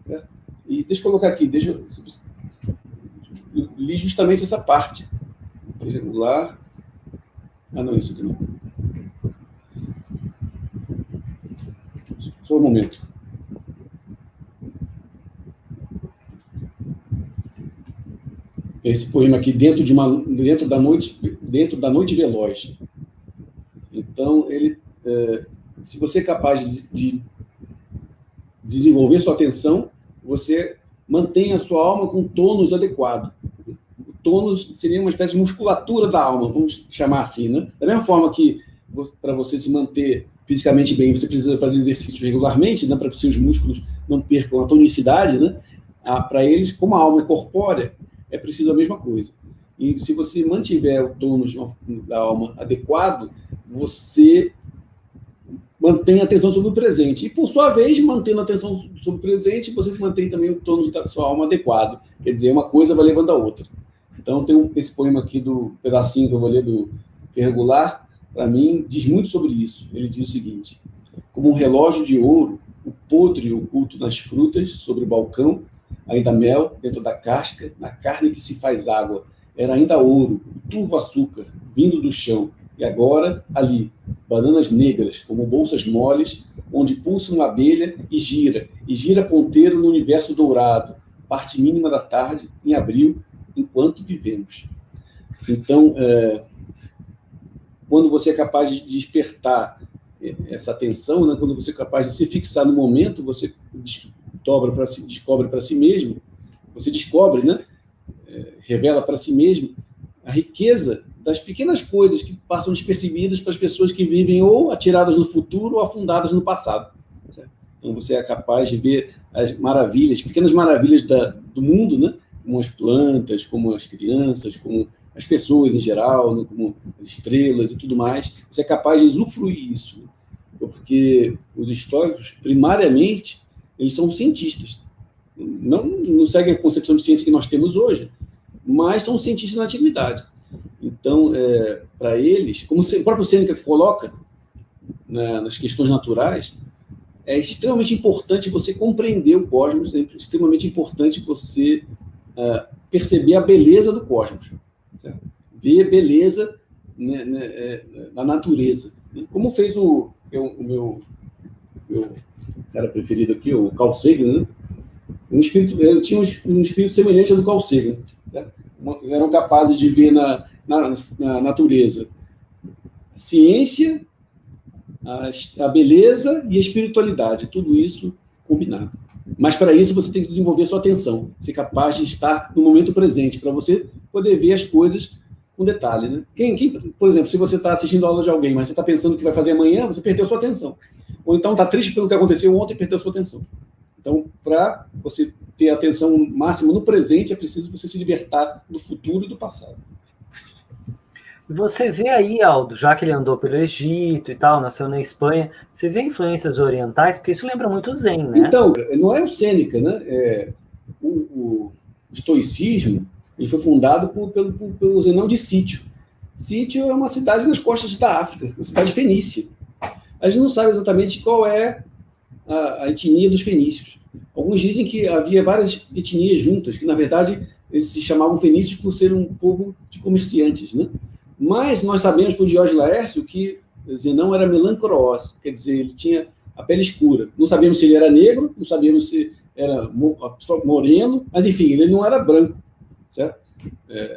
Né? E deixa eu colocar aqui, eu li justamente essa parte. Ferreira Goulart... não, isso aqui não. Só um momento. Esse poema aqui, dentro da noite veloz. Então, se você é capaz de desenvolver sua atenção, você mantém a sua alma com tônus adequado. O tônus seria uma espécie de musculatura da alma, vamos chamar assim, né? Da mesma forma que, para você se manter fisicamente bem, você precisa fazer exercícios regularmente, né, para que os seus músculos não percam a tonicidade, né? Para eles, como a alma é corpórea, é preciso a mesma coisa. E se você mantiver o tônus da alma adequado, você mantém a atenção sobre o presente. E, por sua vez, mantendo a atenção sobre o presente, você mantém também o tônus da sua alma adequado. Quer dizer, uma coisa vai levando a outra. Então, tem esse poema aqui, do pedacinho que eu vou ler do Ferreira Goulart, para mim, diz muito sobre isso. Ele diz o seguinte: como um relógio de ouro, o podre oculto nas frutas, sobre o balcão, ainda mel dentro da casca, na carne que se faz água, era ainda ouro, turvo açúcar, vindo do chão, e agora, ali, bananas negras, como bolsas moles, onde pulsa uma abelha e gira ponteiro no universo dourado, parte mínima da tarde, em abril, enquanto vivemos. Então, quando você é capaz de despertar essa atenção, né, quando você é capaz de se fixar no momento, você descobre para si mesmo, você descobre, né, revela para si mesmo a riqueza das pequenas coisas que passam despercebidas para as pessoas que vivem ou atiradas no futuro ou afundadas no passado. Certo? Então você é capaz de ver as maravilhas, pequenas maravilhas do mundo, né, como as plantas, como as crianças, como as pessoas em geral, né, como as estrelas e tudo mais. Você é capaz de usufruir isso, porque os históricos, primariamente, eles são cientistas. Não seguem a concepção de ciência que nós temos hoje, mas são cientistas na antiguidade. Então, para eles, como o próprio Sêneca coloca, né, nas questões naturais, é extremamente importante você compreender o cosmos, é extremamente importante você perceber a beleza do cosmos, certo? Ver beleza, né, na natureza. Como fez o meu cara preferido aqui, o Carl Sagan, né? Eu tinha um espírito semelhante ao do Carl Sagan, certo? Eram capazes de ver na natureza a ciência, a beleza e a espiritualidade, tudo isso combinado. Mas para isso você tem que desenvolver sua atenção, ser capaz de estar no momento presente, para você poder ver as coisas com detalhe. Né? Por exemplo, se você está assistindo a aula de alguém, mas você está pensando o que vai fazer amanhã, você perdeu sua atenção. Ou então está triste pelo que aconteceu ontem e perdeu sua atenção. Então, para você ter a atenção máxima no presente, é preciso você se libertar do futuro e do passado. Você vê aí, Aldo, já que ele andou pelo Egito e tal, nasceu na Espanha, você vê influências orientais, porque isso lembra muito o Zen, né? Então, não é o Sêneca, né? O estoicismo ele foi fundado pelo Zenão de Sítio. Sítio é uma cidade nas costas da África, uma cidade fenícia. A gente não sabe exatamente qual é a etnia dos fenícios. Alguns dizem que havia várias etnias juntas, que, na verdade, eles se chamavam fenícios por ser um povo de comerciantes, né? Mas nós sabemos, por Diógenes Laércio, que Zenão era melancroos, quer dizer, ele tinha a pele escura. Não sabíamos se ele era negro, não sabíamos se era só moreno, mas, enfim, ele não era branco, certo?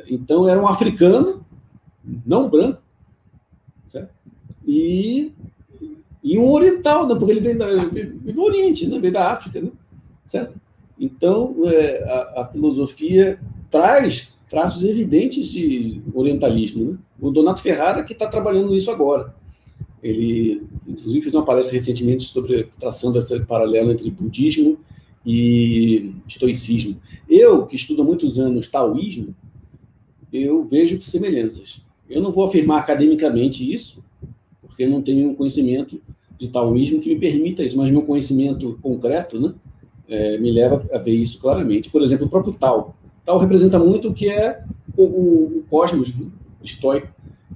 Então, era um africano, não branco, certo? E um oriental, né? Porque ele vem do Oriente, né? Vem da África, né? Certo? Então, a filosofia traz traços evidentes de orientalismo, né? O Donato Ferrara que está trabalhando nisso agora. Ele, inclusive, fez uma palestra recentemente sobre traçando esse paralelo entre budismo e estoicismo. Eu, que estudo há muitos anos taoísmo, eu vejo semelhanças. Eu não vou afirmar academicamente isso, porque eu não tenho um conhecimento de taoísmo que me permita isso, mas meu conhecimento concreto, né, me leva a ver isso claramente. Por exemplo, o próprio Tao. Tao representa muito o que é o cosmos, né, estoico.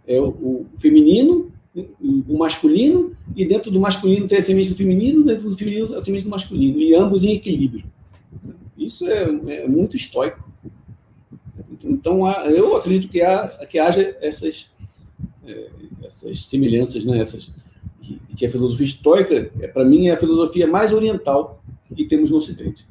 É o feminino, o masculino, e dentro do masculino tem a semente do feminino, dentro do feminino a semente do masculino, e ambos em equilíbrio. Isso é muito estoico. Então, eu acredito que haja essas semelhanças, né? Que a filosofia estoica, para mim, é a filosofia mais oriental que temos no Ocidente.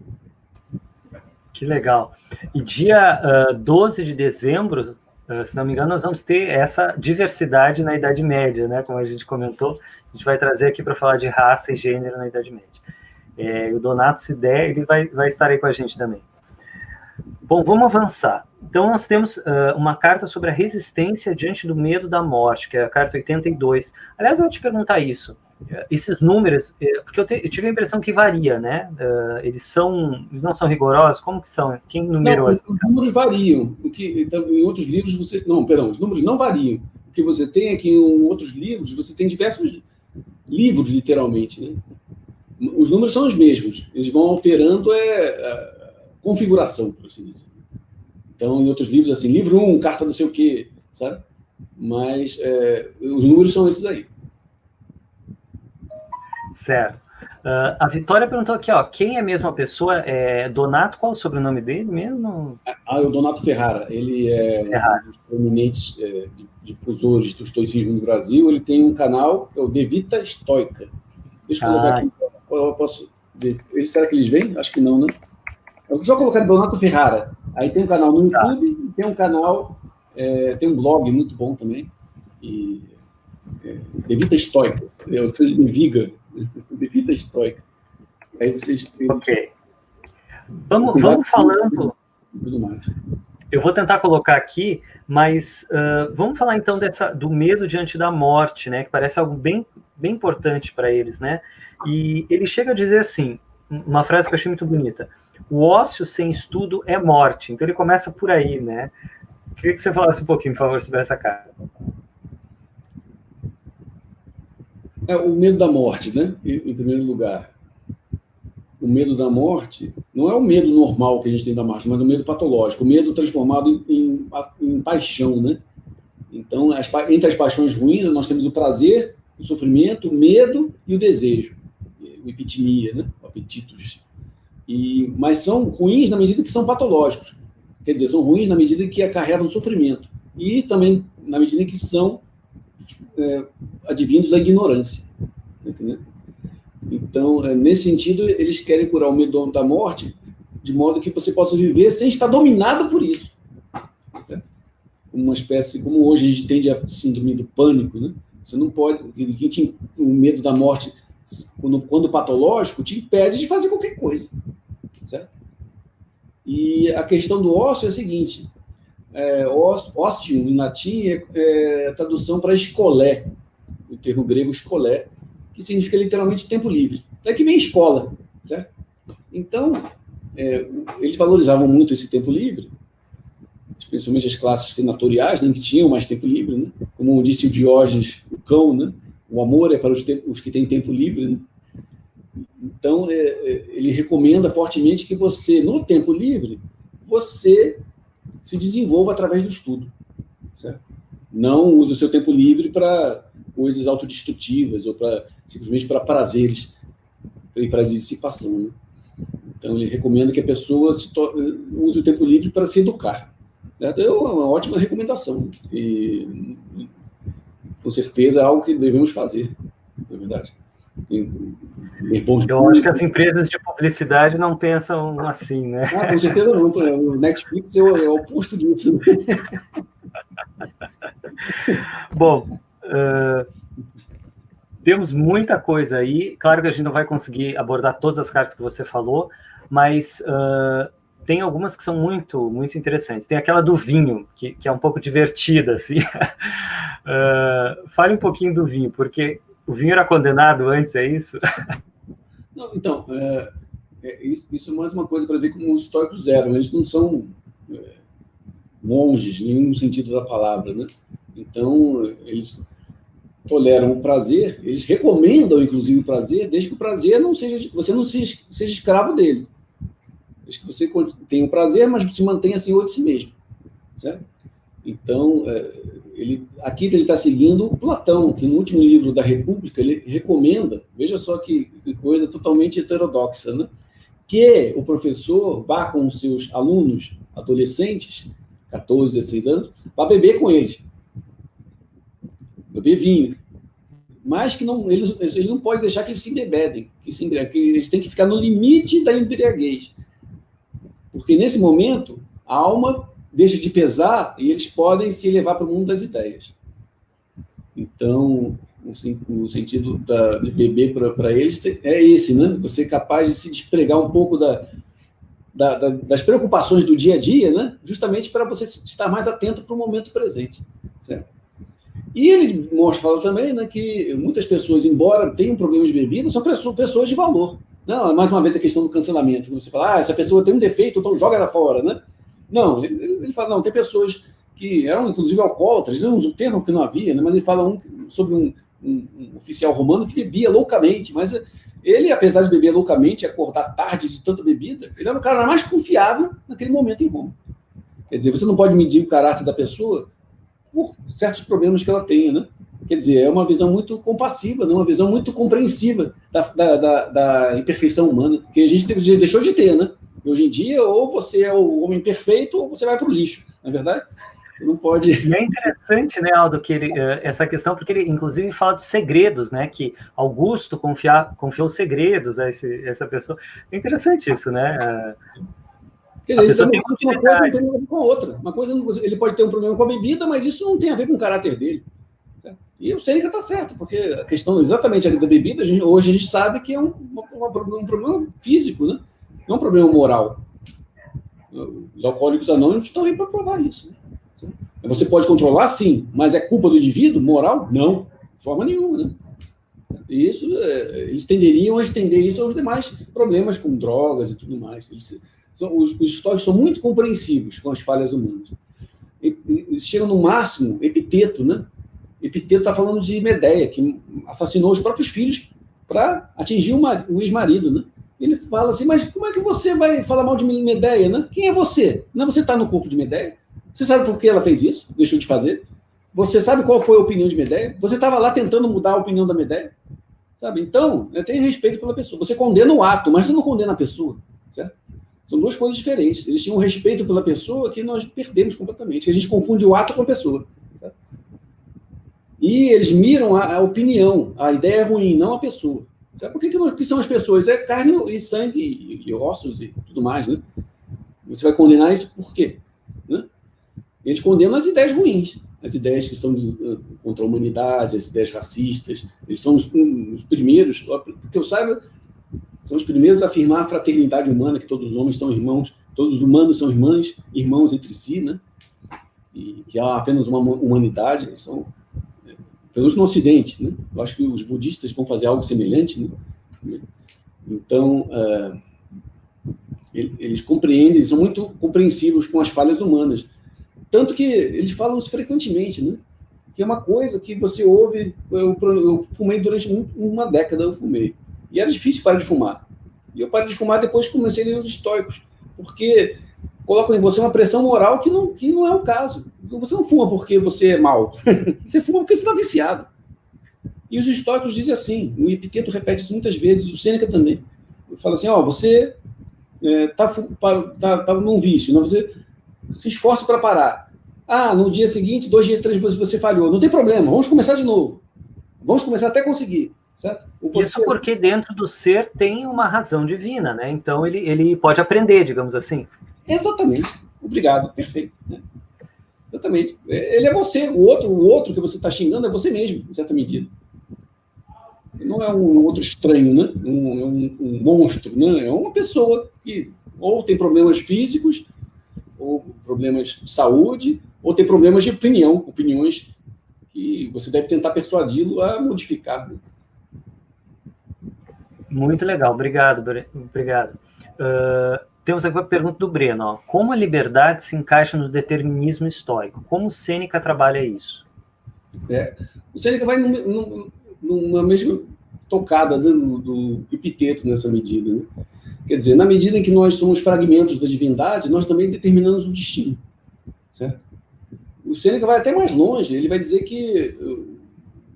Que legal. E dia 12 de dezembro, se não me engano, nós vamos ter essa diversidade na Idade Média, né? Como a gente comentou, a gente vai trazer aqui para falar de raça e gênero na Idade Média. O Donato, se der, ele vai estar aí com a gente também. Bom, vamos avançar. Então, nós temos uma carta sobre a resistência diante do medo da morte, que é a carta 82. Aliás, eu vou te perguntar isso. Esses números, porque eu tive a impressão que varia, né? Eles não são rigorosos? Como que são? Quem numerou? Os números variam. Então, em outros livros você... Não, perdão, os números não variam. O que você tem é que em outros livros você tem diversos livros, literalmente, né? Os números são os mesmos. Eles vão alterando a configuração, por assim dizer. Então, em outros livros, assim, livro 1, carta não sei o quê, sabe? Mas os números são esses aí. Certo. A Vitória perguntou aqui, quem é mesmo a pessoa? Donato, qual é o sobrenome dele mesmo? É o Donato Ferrara. Ele é um dos prominentes difusores do estoicismo no Brasil. Ele tem um canal, é o De Vita Stoica. Deixa eu colocar aqui. Eu posso ver. Será que eles vêm? Acho que não, né? Eu só colocar Donato Ferrara. Aí tem um canal no YouTube, tem um canal, tem um blog muito bom também. E De Vita Stoica. Eu fiz de Viga. De Vita Stoica. Aí vocês... Ok. Vamos falando... Tudo mais. Eu vou tentar colocar aqui, mas vamos falar então do medo diante da morte, né? Que parece algo bem, bem importante para eles, né? E ele chega a dizer assim, uma frase que eu achei muito bonita: o ócio sem estudo é morte. Então ele começa por aí, né? Queria que você falasse um pouquinho, por favor, sobre essa carta. O medo da morte, né? Em primeiro lugar. O medo da morte não é o medo normal que a gente tem da morte, mas o medo patológico, o medo transformado em paixão, né? Então, entre as paixões ruins, nós temos o prazer, o sofrimento, o medo e o desejo, o epitimia, né? O apetitos. Mas são ruins na medida que são patológicos. Quer dizer, são ruins na medida que acarretam sofrimento. E também na medida que são advindos da ignorância. Entendeu? Então, nesse sentido, eles querem curar o medo da morte de modo que você possa viver sem estar dominado por isso. Né? Uma espécie, como hoje a gente tem a síndrome do pânico, né? Você não pode... O medo da morte, quando patológico, te impede de fazer qualquer coisa. Certo? E a questão do ócio é a seguinte: ócio, em latim, é tradução para escolé, o termo grego escolé, que significa literalmente tempo livre. Daí que vem escola, certo? Então, eles valorizavam muito esse tempo livre, especialmente as classes senatoriais, né, que tinham mais tempo livre, né? Como disse o Diógenes, o cão, né? O amor é para os que têm tempo livre, né? Então, ele recomenda fortemente que você, no tempo livre, você se desenvolva através do estudo, certo? Não use o seu tempo livre para coisas autodestrutivas ou simplesmente para prazeres e para dissipação, né? Então, ele recomenda que a pessoa use o tempo livre para se educar, certo? É uma ótima recomendação e, com certeza, é algo que devemos fazer, na verdade. Eu acho que as empresas de publicidade não pensam assim, né? Com certeza não. O Netflix é o oposto disso. Bom, temos muita coisa aí. Claro que a gente não vai conseguir abordar todas as cartas que você falou, mas tem algumas que são muito, muito interessantes. Tem aquela do vinho, que é um pouco divertida, assim. Fale um pouquinho do vinho, porque o vinho era condenado antes, é isso? Não, então, isso é mais uma coisa para ver como os estoicos eram. Eles não são monges, em nenhum sentido da palavra, né? Então, eles toleram o prazer, eles recomendam, inclusive, o prazer, desde que o prazer você não seja escravo dele. Desde que você tenha o prazer, mas se mantenha senhor de si mesmo. Certo? Então, aqui ele está seguindo o Platão, que no último livro da República, ele recomenda, veja só que coisa totalmente heterodoxa, né? Que o professor vá com os seus alunos adolescentes, 14, 16 anos, para beber com eles. Beber vinho. Mas que ele não pode deixar que eles se embebedem, que eles têm que ficar no limite da embriaguez. Porque nesse momento, a alma deixa de pesar e eles podem se elevar para o mundo das ideias. Então, o sentido de beber para eles é esse, né? Você é capaz de se despregar um pouco das preocupações do dia a dia, né? Justamente para você estar mais atento para o momento presente. Certo? E ele fala também, né, que muitas pessoas, embora tenham problemas de bebida, são pessoas de valor. Não, mais uma vez a questão do cancelamento. Você fala, essa pessoa tem um defeito, então joga ela fora, né? Não, ele fala, não, tem pessoas que eram, inclusive, alcoólatras, não usa o termo que não havia, né? Mas ele fala sobre um oficial romano que bebia loucamente, mas ele, apesar de beber loucamente, acordar tarde de tanta bebida, ele era o cara mais confiável naquele momento em Roma. Quer dizer, você não pode medir o caráter da pessoa por certos problemas que ela tenha, né? Quer dizer, é uma visão muito compassiva, né? Uma visão muito compreensiva da imperfeição humana, que a gente deixou de ter, né? Hoje em dia, ou você é o homem perfeito, ou você vai para o lixo, não é verdade? Você não pode... E é interessante, né, Aldo, que essa questão, porque ele, inclusive, fala de segredos, né? Que Augusto confiou segredos a essa pessoa. É interessante isso, né? Quer dizer, uma coisa não tem a ver com a outra. Uma coisa, ele pode ter um problema com a bebida, mas isso não tem a ver com o caráter dele. Certo? E o Sêneca está certo, porque a questão exatamente da bebida, hoje a gente sabe que é um problema físico, né? Não é um problema moral. Os alcoólicos anônimos estão aí para provar isso. Né? Você pode controlar, sim, mas é culpa do indivíduo? Moral? Não, de forma nenhuma. Né? E isso, eles tenderiam a estender isso aos demais problemas, como drogas e tudo mais. Os estoicos são muito compreensivos com as falhas humanas. Eles chegam no máximo, Epiteto, né? Epiteto está falando de Medeia, que assassinou os próprios filhos para atingir o ex-marido, né? Ele fala assim, mas como é que você vai falar mal de Medeia, né? Quem é você? Não é você está no corpo de Medeia? Você sabe por que ela fez isso? Deixou de fazer? Você sabe qual foi a opinião de Medeia? Você estava lá tentando mudar a opinião da Medeia? Sabe? Então, eu tenho respeito pela pessoa. Você condena o ato, mas você não condena a pessoa, certo? São duas coisas diferentes. Eles tinham um respeito pela pessoa que nós perdemos completamente. A gente confunde o ato com a pessoa. Certo? E eles miram a opinião. A ideia é ruim, não a pessoa. Sabe por que são as pessoas? É carne e sangue e ossos e tudo mais, né? Você vai condenar isso por quê? Né? Eles condenam as ideias ruins. As ideias que são contra a humanidade, as ideias racistas. Eles são os primeiros, porque eu saiba, são os primeiros a afirmar a fraternidade humana, que todos os homens são irmãos, todos os humanos são irmãos entre si, né? E que há apenas uma humanidade, são, pelo menos no Ocidente, né? Eu acho que os budistas vão fazer algo semelhante, né? Então, eles compreendem, eles são muito compreensivos com as falhas humanas. Tanto que eles falam isso frequentemente, né? Que é uma coisa que você ouve, eu fumei durante uma década, eu fumei. E era difícil parar de fumar. E eu parei de fumar depois que comecei a ler os estoicos, porque colocam em você uma pressão moral que não é o caso. Você não fuma porque você é mau. Você fuma porque você está viciado. E os estoicos dizem assim, o Epiteto repete isso muitas vezes, o Sêneca também. Ele fala assim, você está num vício, não, você se esforça para parar. No dia seguinte, 2 dias, 3 dias, você falhou. Não tem problema, vamos começar de novo. Vamos começar até conseguir. certo? Isso porque dentro do ser tem uma razão divina, né? Então ele pode aprender, digamos assim. Exatamente. Obrigado. Perfeito. Né? Exatamente. Ele é você. O outro que você está xingando é você mesmo, em certa medida. Não é um outro estranho, né? Um monstro, né? É uma pessoa que ou tem problemas físicos, ou problemas de saúde, ou tem problemas de opiniões que você deve tentar persuadi-lo a modificar. Né? Muito legal, obrigado. Temos aqui uma pergunta do Breno. Ó. Como a liberdade se encaixa no determinismo estoico? Como Sêneca trabalha isso? O Sêneca vai numa mesma tocada do Epiteto nessa medida. Né? Quer dizer, na medida em que nós somos fragmentos da divindade, nós também determinamos o destino. Certo? O Sêneca vai até mais longe, ele vai dizer que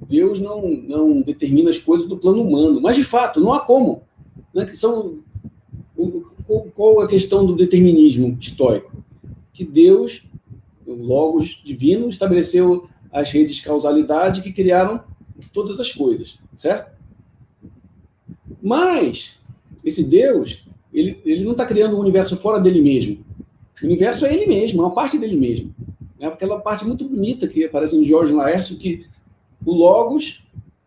Deus não determina as coisas do plano humano, mas de fato, não há como. Né? Qual a questão do determinismo estoico? Que Deus, o Logos divino, estabeleceu as redes de causalidade que criaram todas as coisas, certo? Mas esse Deus, ele não está criando um universo fora dele mesmo. O universo é ele mesmo, é uma parte dele mesmo. É aquela parte muito bonita que aparece em Jorge Laércio, que o Logos,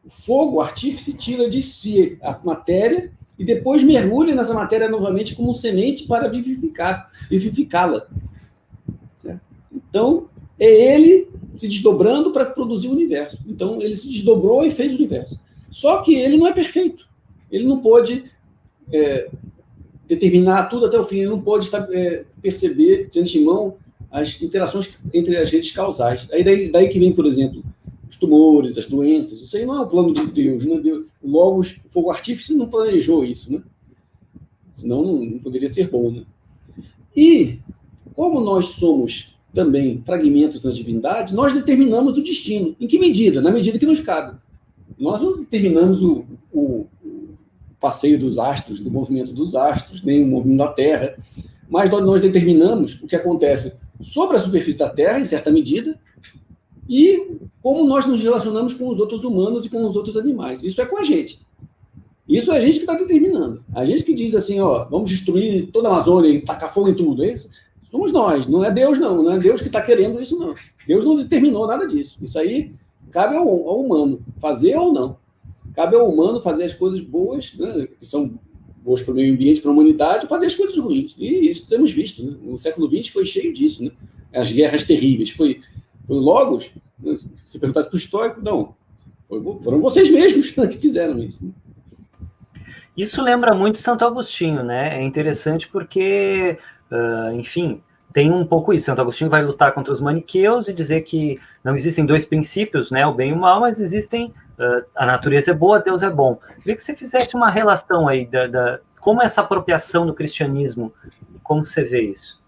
o fogo, o artífice, tira de si a matéria e depois mergulha nessa matéria novamente como semente para vivificá-la. Certo? Então, é ele se desdobrando para produzir o universo. Então, ele se desdobrou e fez o universo. Só que ele não é perfeito. Ele não pode determinar tudo até o fim. Ele não pode perceber de antemão as interações entre as redes causais. Daí que vem, por exemplo, os tumores, as doenças. Isso aí não é o plano de Deus. Né? Logo, o fogo artífice não planejou isso. Né? Senão não poderia ser bom. Né? E, como nós somos também fragmentos da divindade, nós determinamos o destino. Em que medida? Na medida que nos cabe. Nós não determinamos o passeio dos astros, do movimento dos astros, nem o movimento da Terra, mas nós determinamos o que acontece sobre a superfície da Terra, em certa medida, e como nós nos relacionamos com os outros humanos e com os outros animais. Isso é com a gente. Isso é a gente que está determinando. A gente que diz assim, ó, vamos destruir toda a Amazônia e tacar fogo em tudo. É isso? Somos nós, não é Deus não é Deus que está querendo isso não. Deus não determinou nada disso. Isso aí cabe ao humano, fazer ou não. Cabe ao humano fazer as coisas boas, né, que são boas para o meio ambiente, para a humanidade, fazer as coisas ruins. E isso temos visto. Né? O século XX foi cheio disso. Né? As guerras terríveis. Foi Logos, né? Se perguntasse para o estoico, não. Foram vocês mesmos que fizeram isso. Né? Isso lembra muito Santo Agostinho, né? É interessante porque, enfim, tem um pouco isso. Santo Agostinho vai lutar contra os maniqueus e dizer que não existem dois princípios, né? O bem e o mal, mas existem a natureza é boa, Deus é bom. Queria que você fizesse uma relação aí como essa apropriação do cristianismo, como você vê isso?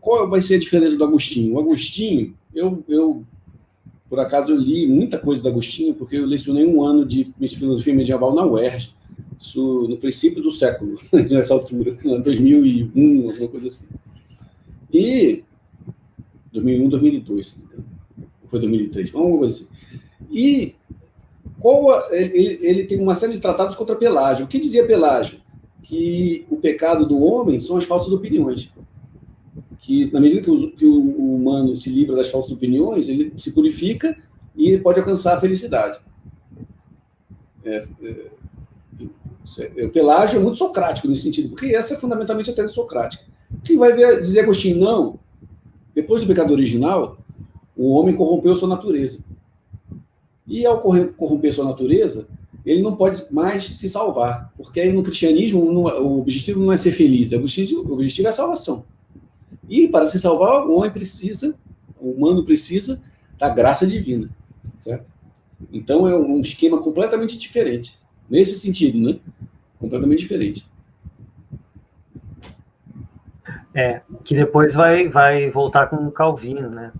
Qual vai ser a diferença do Agostinho? O Agostinho, eu por acaso eu li muita coisa do Agostinho, porque eu lecionei um ano de filosofia medieval na UERJ, no princípio do século, nessa altura, 2001, alguma coisa assim. E 2001, 2002, foi 2003, alguma coisa assim. E ele tem uma série de tratados contra Pelágio. O que dizia Pelágio? Que o pecado do homem são as falsas opiniões. Que, na medida que o humano se livra das falsas opiniões, ele se purifica e pode alcançar a felicidade. O Pelágio é muito socrático nesse sentido, porque essa é fundamentalmente a tese socrática. Quem vai dizer Agostinho? Não. Depois do pecado original, o homem corrompeu sua natureza. E ao corromper sua natureza, ele não pode mais se salvar. Porque aí no cristianismo, o objetivo não é ser feliz, o objetivo é a salvação. E para se salvar, o humano precisa da graça divina. Certo? Então é um esquema completamente diferente. Nesse sentido, né? Completamente diferente. Que depois vai voltar com o Calvino, né?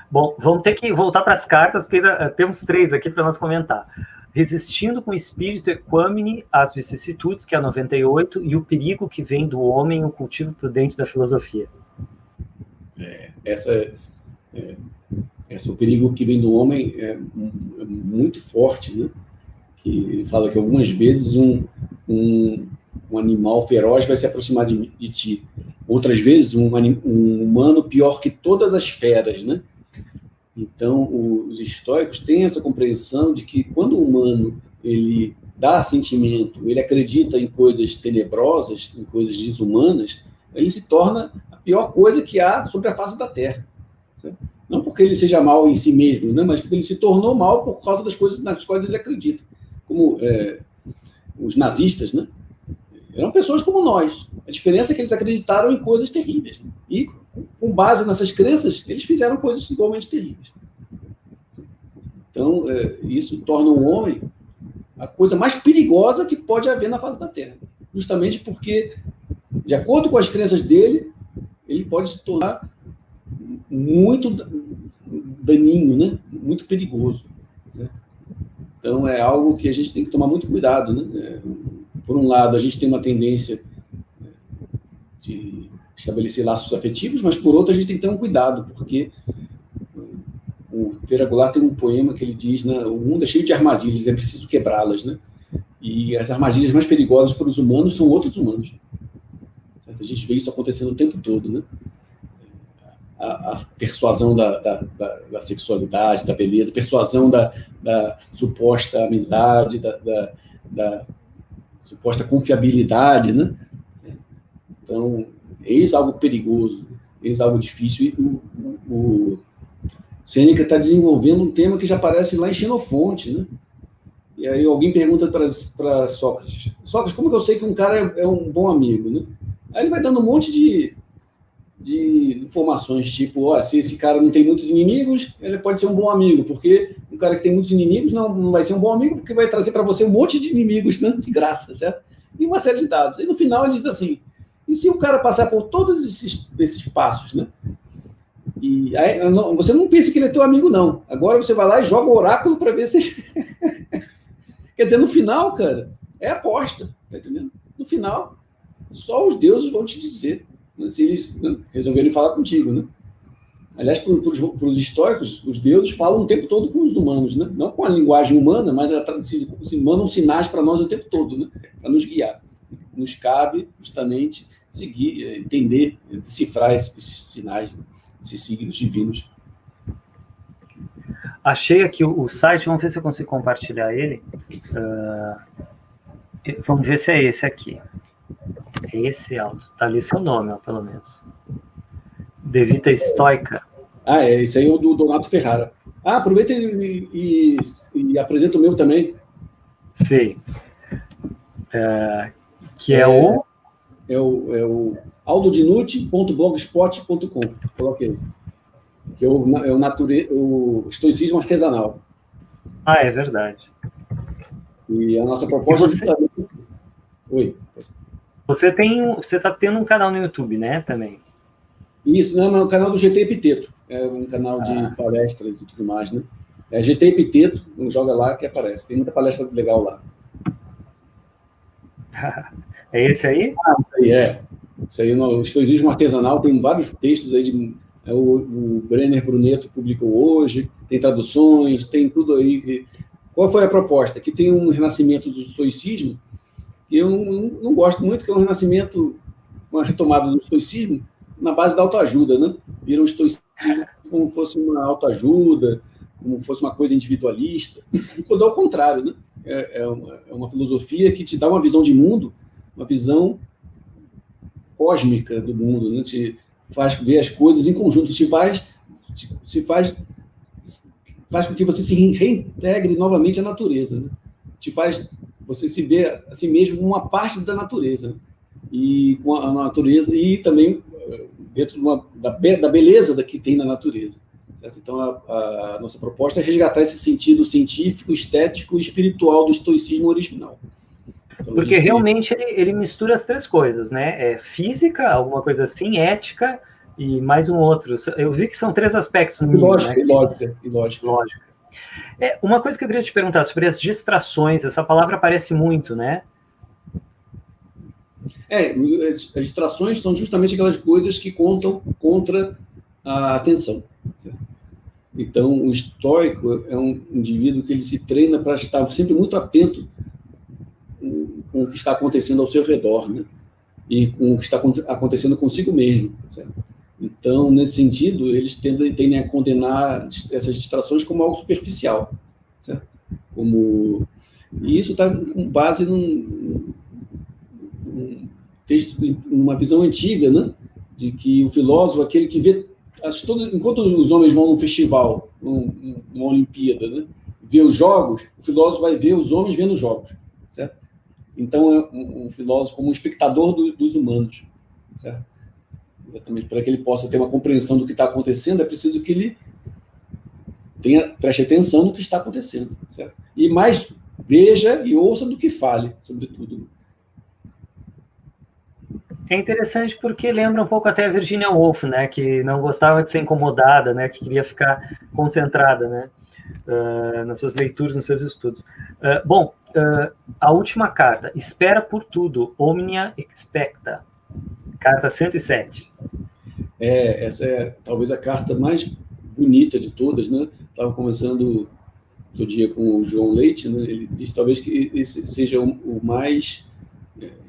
Bom, vamos ter que voltar para as cartas, porque temos 3 aqui para nós comentar. Resistindo com espírito equânime às vicissitudes, que é a 98, e o perigo que vem do homem, o cultivo prudente da filosofia. O perigo que vem do homem é muito forte, né? Ele fala que algumas vezes um animal feroz vai se aproximar de ti. Outras vezes, um humano pior que todas as feras, né? Então, os estoicos têm essa compreensão de que quando o humano ele dá sentimento, ele acredita em coisas tenebrosas, em coisas desumanas, ele se torna a pior coisa que há sobre a face da Terra. Certo? Não porque ele seja mal em si mesmo, né? Mas porque ele se tornou mal por causa das coisas nas quais ele acredita. Como os nazistas, né? Eram pessoas como nós. A diferença é que eles acreditaram em coisas terríveis. E, com base nessas crenças, eles fizeram coisas igualmente terríveis. Então, isso torna o homem a coisa mais perigosa que pode haver na face da Terra. Justamente porque, de acordo com as crenças dele, ele pode se tornar muito daninho, né? Muito perigoso. Certo? Então, é algo que a gente tem que tomar muito cuidado, né? Por um lado, a gente tem uma tendência de estabelecer laços afetivos, mas, por outro, a gente tem que ter um cuidado, porque o Feira Goulart tem um poema que ele diz, né, o mundo é cheio de armadilhas, é preciso quebrá-las, né? E as armadilhas mais perigosas para os humanos são outros humanos. Certo? A gente vê isso acontecendo o tempo todo, né? A persuasão da sexualidade, da beleza, a persuasão da suposta amizade, da suposta confiabilidade, né? Então, eis algo perigoso, eis algo difícil. E o Sêneca está desenvolvendo um tema que já aparece lá em Xenofonte, né? E aí alguém pergunta para Sócrates, Sócrates, como que eu sei que um cara é um bom amigo, né? Aí ele vai dando um monte de informações, tipo, se esse cara não tem muitos inimigos, ele pode ser um bom amigo, porque um cara que tem muitos inimigos não vai ser um bom amigo, porque vai trazer para você um monte de inimigos, né, de graça, certo? E uma série de dados. E no final ele diz assim, e se o cara passar por todos esses passos, né? E aí, você não pensa que ele é teu amigo, não. Agora você vai lá e joga o oráculo para ver se... Quer dizer, no final, cara, é aposta, tá entendendo? No final, só os deuses vão te dizer se eles resolverem falar contigo, né? Aliás, para os estoicos, os deuses falam o tempo todo com os humanos, né? Não com a linguagem humana, mas mandam sinais para nós o tempo todo, né? Para nos guiar. Nos cabe justamente seguir, entender, decifrar esses sinais, esses signos divinos. Achei aqui o site, vamos ver se eu consigo compartilhar ele. Vamos ver se é esse aqui. É esse, Aldo. Tá ali seu nome, ó, pelo menos. De Estoica. Esse aí é o do Donato Ferrara. Aproveita e apresenta o meu também. Sim. Que é o... É o aldodinucci.blogspot.com. Coloquei. Que é o estoicismo artesanal. É verdade. E a nossa proposta é justamente... Oi. Você está tendo um canal no YouTube, né, também? Isso, não, é o canal do GT Epiteto. É um canal de palestras e tudo mais, né? É GT Epiteto, joga lá que aparece. Tem muita palestra legal lá. É esse aí? Isso aí, Isso aí, no estoicismo artesanal, tem vários textos aí, o Brenner Brunetto publicou hoje, tem traduções, tem tudo aí. Qual foi a proposta? Que tem um renascimento do estoicismo, que eu não gosto muito, que é um renascimento, uma retomada do estoicismo na base da autoajuda, né? Vira um estoicismo como fosse uma autoajuda, como fosse uma coisa individualista, quando é o contrário, né? É uma filosofia que te dá uma visão de mundo, uma visão cósmica do mundo, né? Te faz ver as coisas em conjunto, faz com que você se reintegre novamente à natureza, né? Te faz você se ver a si mesmo como uma parte da natureza, né? E com a natureza, e também dentro da beleza que tem na natureza. Certo? Então, a nossa proposta é resgatar esse sentido científico, estético e espiritual do estoicismo original. Então, porque realmente ele mistura as três coisas, né? Física, alguma coisa assim, ética e mais um outro. Eu vi que são três aspectos no mínimo, lógica, né? E lógica. Uma coisa que eu queria te perguntar sobre as distrações, essa palavra aparece muito, né? As distrações são justamente aquelas coisas que contam contra a atenção. Certo? Então, o estoico é um indivíduo que ele se treina para estar sempre muito atento com o que está acontecendo ao seu redor, né? E com o que está acontecendo consigo mesmo, certo? Então, nesse sentido, eles tendem a condenar essas distrações como algo superficial, certo? E isso está com base num texto, numa visão antiga, né? De que o filósofo, aquele que vê enquanto os homens vão num festival, numa Olimpíada, né, ver os jogos, o filósofo vai ver os homens vendo os jogos, certo? Então, é um filósofo como um espectador dos humanos, certo? Exatamente, para que ele possa ter uma compreensão do que está acontecendo, é preciso que ele preste atenção no que está acontecendo, certo? E mais veja e ouça do que fale, sobretudo. É interessante porque lembra um pouco até a Virginia Woolf, né, que não gostava de ser incomodada, né, que queria ficar concentrada, né, nas suas leituras, nos seus estudos. A última carta, Espera por Tudo, Omnia Expecta, carta 107. Essa é talvez a carta mais bonita de todas, né? Estava conversando outro dia com o João Leite, né? Ele disse talvez que esse seja o mais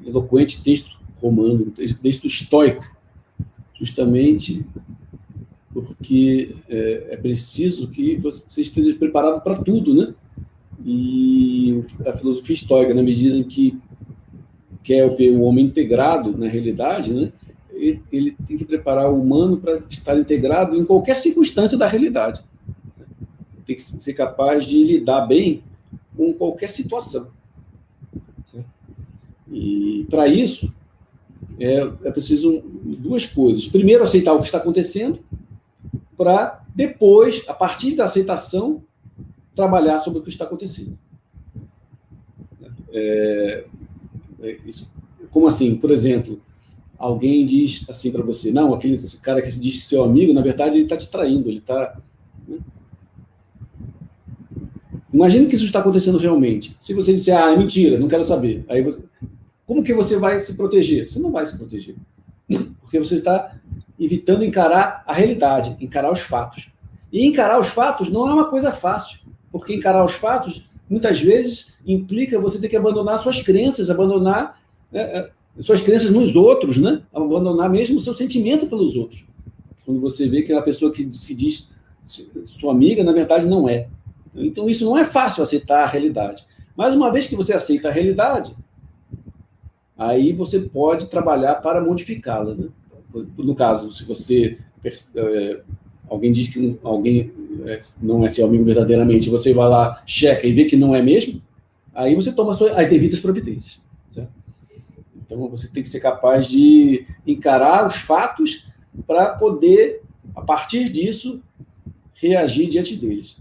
eloquente texto romano, texto estoico, justamente porque é preciso que você esteja preparado para tudo, né? E a filosofia estoica, na medida em que quer ver o homem integrado na realidade, né? Ele tem que preparar o humano para estar integrado em qualquer circunstância da realidade. Tem que ser capaz de lidar bem com qualquer situação. E, para isso, é preciso duas coisas. Primeiro, aceitar o que está acontecendo, para depois, a partir da aceitação, trabalhar sobre o que está acontecendo. Como assim? Por exemplo, alguém diz assim para você, não, aquele cara que se diz seu amigo, na verdade, ele está te traindo, ele está... Né? Imagina que isso está acontecendo realmente. Se você disser, é mentira, não quero saber. Aí como que você vai se proteger? Você não vai se proteger. Porque você está evitando encarar a realidade, encarar os fatos. E encarar os fatos não é uma coisa fácil, porque encarar os fatos, muitas vezes, implica você ter que abandonar suas crenças, abandonar suas crenças nos outros, né? Abandonar mesmo o seu sentimento pelos outros. Quando você vê que a pessoa que se diz sua amiga, na verdade, não é. Então, isso não é fácil, aceitar a realidade. Mas, uma vez que você aceita a realidade, aí você pode trabalhar para modificá-la, né? No caso, se você... alguém diz que alguém não é seu amigo verdadeiramente, você vai lá, checa e vê que não é mesmo, aí você toma as devidas providências, certo? Então, você tem que ser capaz de encarar os fatos para poder, a partir disso, reagir diante deles.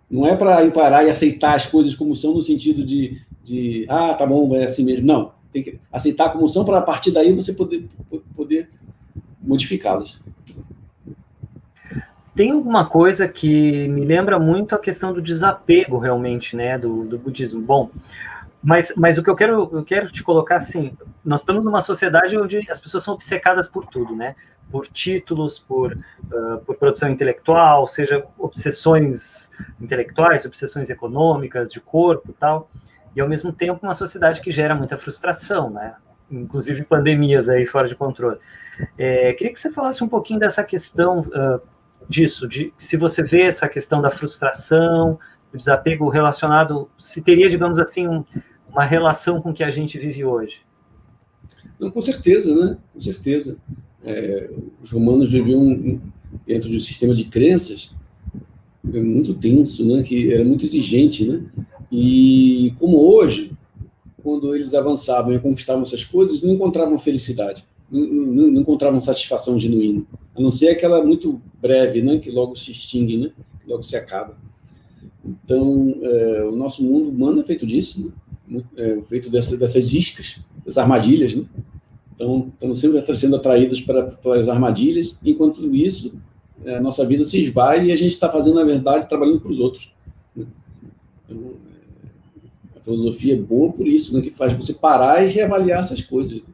Não é para parar e aceitar as coisas como são, no sentido de tá bom, é assim mesmo. Não, tem que aceitar como são para, a partir daí, você poder modificá-las. Tem alguma coisa que me lembra muito a questão do desapego, realmente, né, do budismo. Bom, mas o que eu quero te colocar, assim, nós estamos numa sociedade onde as pessoas são obcecadas por tudo, né? Por títulos, por produção intelectual, seja obsessões intelectuais, obsessões econômicas, de corpo e tal, e ao mesmo tempo uma sociedade que gera muita frustração, né? Inclusive pandemias aí fora de controle. Queria que você falasse um pouquinho dessa questão disso, de se você vê essa questão da frustração, o desapego relacionado, se teria, digamos assim, uma relação com o que a gente vive hoje. Não, com certeza, né? Com certeza. Os romanos viviam dentro de um sistema de crenças muito tenso, né? Que era muito exigente, né? E como hoje, quando eles avançavam e conquistavam essas coisas, não encontravam felicidade, não encontravam satisfação genuína, a não ser aquela muito breve, né? Que logo se extingue, né? Que logo se acaba. Então, o nosso mundo humano é feito disso, né? Feito dessas iscas, das armadilhas, né? Então, estamos sempre sendo atraídos pelas armadilhas, enquanto isso, a nossa vida se esvai e a gente está fazendo, na verdade, trabalhando para os outros, né? Então, a filosofia é boa por isso, né? Que faz você parar e reavaliar essas coisas, né?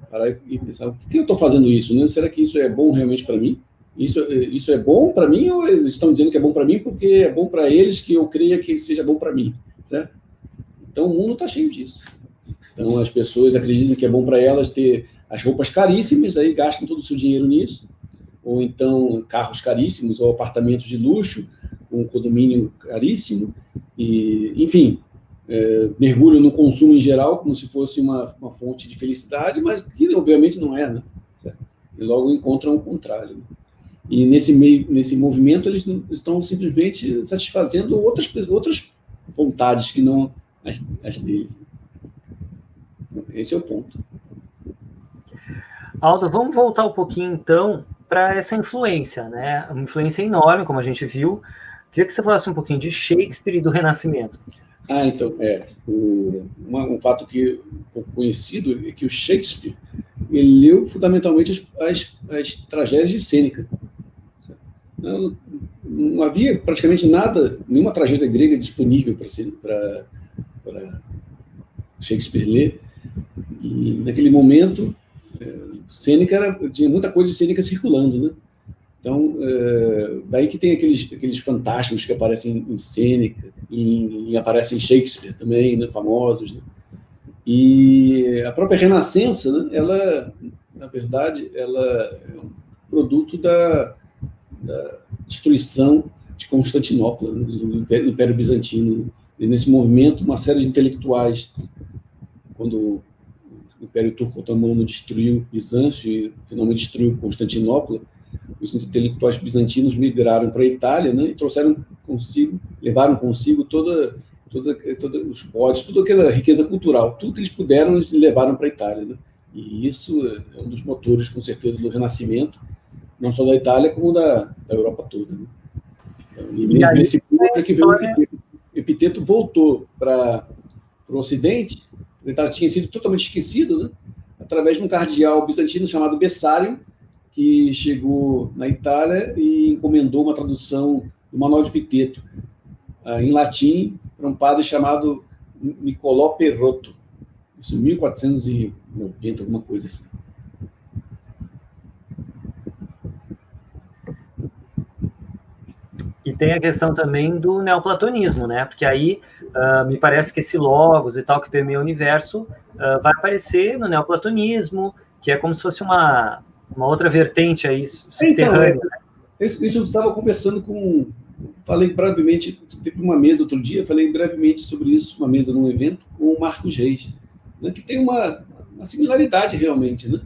Parar e pensar, por que eu estou fazendo isso, né? Será que isso é bom realmente para mim? Isso é bom para mim, ou eles estão dizendo que é bom para mim porque é bom para eles que eu creia que seja bom para mim, certo? Então, o mundo está cheio disso. Então, as pessoas acreditam que é bom para elas ter as roupas caríssimas, aí gastam todo o seu dinheiro nisso, ou então carros caríssimos, ou apartamentos de luxo, com um condomínio caríssimo, e, enfim, mergulham no consumo em geral como se fosse uma fonte de felicidade, mas que obviamente não é, né? Certo? E logo encontram o contrário. E nesse movimento eles estão simplesmente satisfazendo outras vontades que não as deles. Esse é o ponto. Aldo, vamos voltar um pouquinho, então, para essa influência, né? Uma influência enorme, como a gente viu. Queria que você falasse um pouquinho de Shakespeare e do Renascimento. Então, um fato que pouco conhecido é que o Shakespeare ele leu fundamentalmente as tragédias de Sêneca. Não havia praticamente nada, nenhuma tragédia grega disponível para Shakespeare ler. E naquele momento, Sêneca tinha muita coisa de Sêneca circulando, né? Então, daí que tem aqueles fantasmas que aparecem em Sêneca e aparecem em Shakespeare também, né, famosos. Né? E a própria Renascença, né, ela, na verdade, ela é um produto da destruição de Constantinopla, né, do Império Bizantino. E nesse movimento, uma série de intelectuais, quando o Império Turco Otomano destruiu Bizâncio e finalmente destruiu Constantinopla, os intelectuais bizantinos migraram para a Itália, né, e levaram consigo todos os códigos, toda aquela riqueza cultural, tudo que eles puderam, eles levaram para a Itália. Né? E isso é um dos motores, com certeza, do Renascimento, não só da Itália, como da Europa toda. Né? Então, e mesmo nesse ponto é que veio o Epiteto voltou para o Ocidente, ele tinha sido totalmente esquecido, né? Através de um cardeal bizantino chamado Bessarion, que chegou na Itália e encomendou uma tradução do Manual de Epiteto em latim para um padre chamado Niccolò Perotto, isso em 1490, alguma coisa assim. E tem a questão também do neoplatonismo, né? Porque aí me parece que esse logos e tal que permeia o universo vai aparecer no neoplatonismo, que é como se fosse uma outra vertente aí subterrânea. Então, isso eu estava conversando falei brevemente, teve uma mesa outro dia, falei brevemente sobre isso, uma mesa num evento, com o Marcos Reis, né, que tem uma similaridade realmente, né?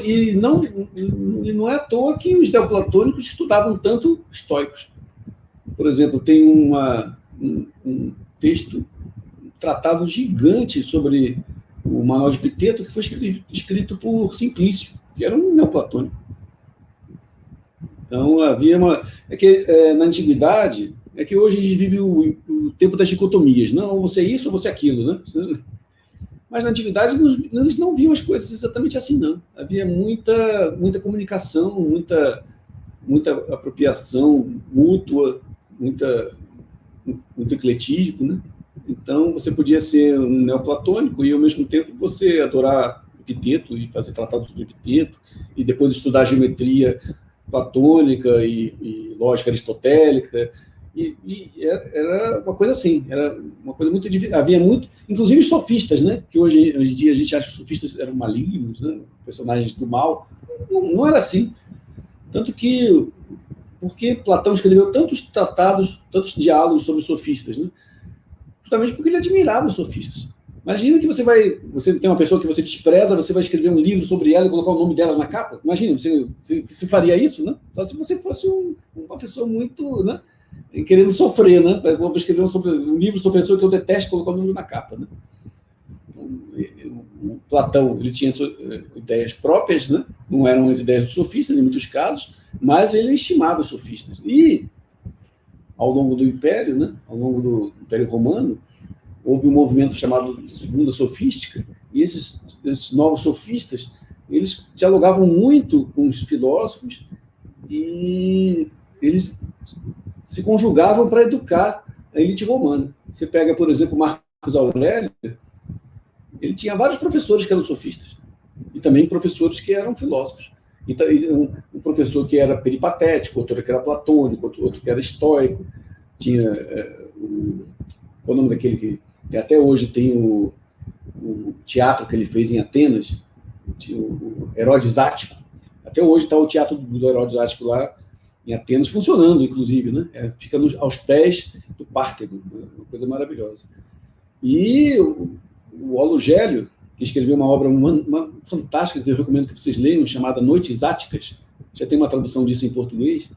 E não é à toa que os neoplatônicos estudavam tanto estoicos. Por exemplo, tem um texto, um tratado gigante sobre o Manual de Epiteto, que foi escrito por Simplício, que era um neoplatônico. Então, havia na antiguidade, é que hoje a gente vive o tempo das dicotomias, não, ou você é isso ou você é aquilo, né? Mas na antiguidade eles não viam as coisas exatamente assim, não. Havia muita comunicação, muita apropriação mútua, muito ecletismo, né? Então, você podia ser um neoplatônico e, ao mesmo tempo, você adorar Epiteto e fazer tratados sobre Epiteto, e depois estudar geometria platônica e lógica aristotélica, e era uma coisa assim, era uma coisa muito... Havia muito... Inclusive os sofistas, né? Que hoje em dia a gente acha que os sofistas eram malignos, né? Personagens do mal. Não era assim. Tanto que... Porque Platão escreveu tantos tratados, tantos diálogos sobre os sofistas, né? Justamente porque ele admirava os sofistas. Imagina que você tem uma pessoa que você despreza, você vai escrever um livro sobre ela e colocar o nome dela na capa. Imagina, você faria isso, né? Só se você fosse uma pessoa muito, né, querendo sofrer, né? Eu vou escrever um livro sobre a pessoa que eu detesto, colocar o nome na capa, né? Então, o Platão, ele tinha suas ideias próprias, né? Não eram as ideias dos sofistas, em muitos casos, mas ele estimava os sofistas. E, ao longo do Império, né? Ao longo do Império Romano, houve um movimento chamado Segunda Sofística, e esses novos sofistas, eles dialogavam muito com os filósofos e eles se conjugavam para educar a elite romana. Você pega, por exemplo, Marcos Aurélio, ele tinha vários professores que eram sofistas, e também professores que eram filósofos. um professor que era peripatético, outro que era platônico, outro que era estoico. Tinha qual é o nome daquele que até hoje tem o teatro que ele fez em Atenas, o Herodes Ático. Até hoje está o teatro do Herodes Ático lá em Atenas, funcionando, inclusive, né? Fica aos pés do Párteno, uma coisa maravilhosa. E o Aulo Gélio, que escreveu uma obra fantástica, que eu recomendo que vocês leiam, chamada Noites Áticas, já tem uma tradução disso em português.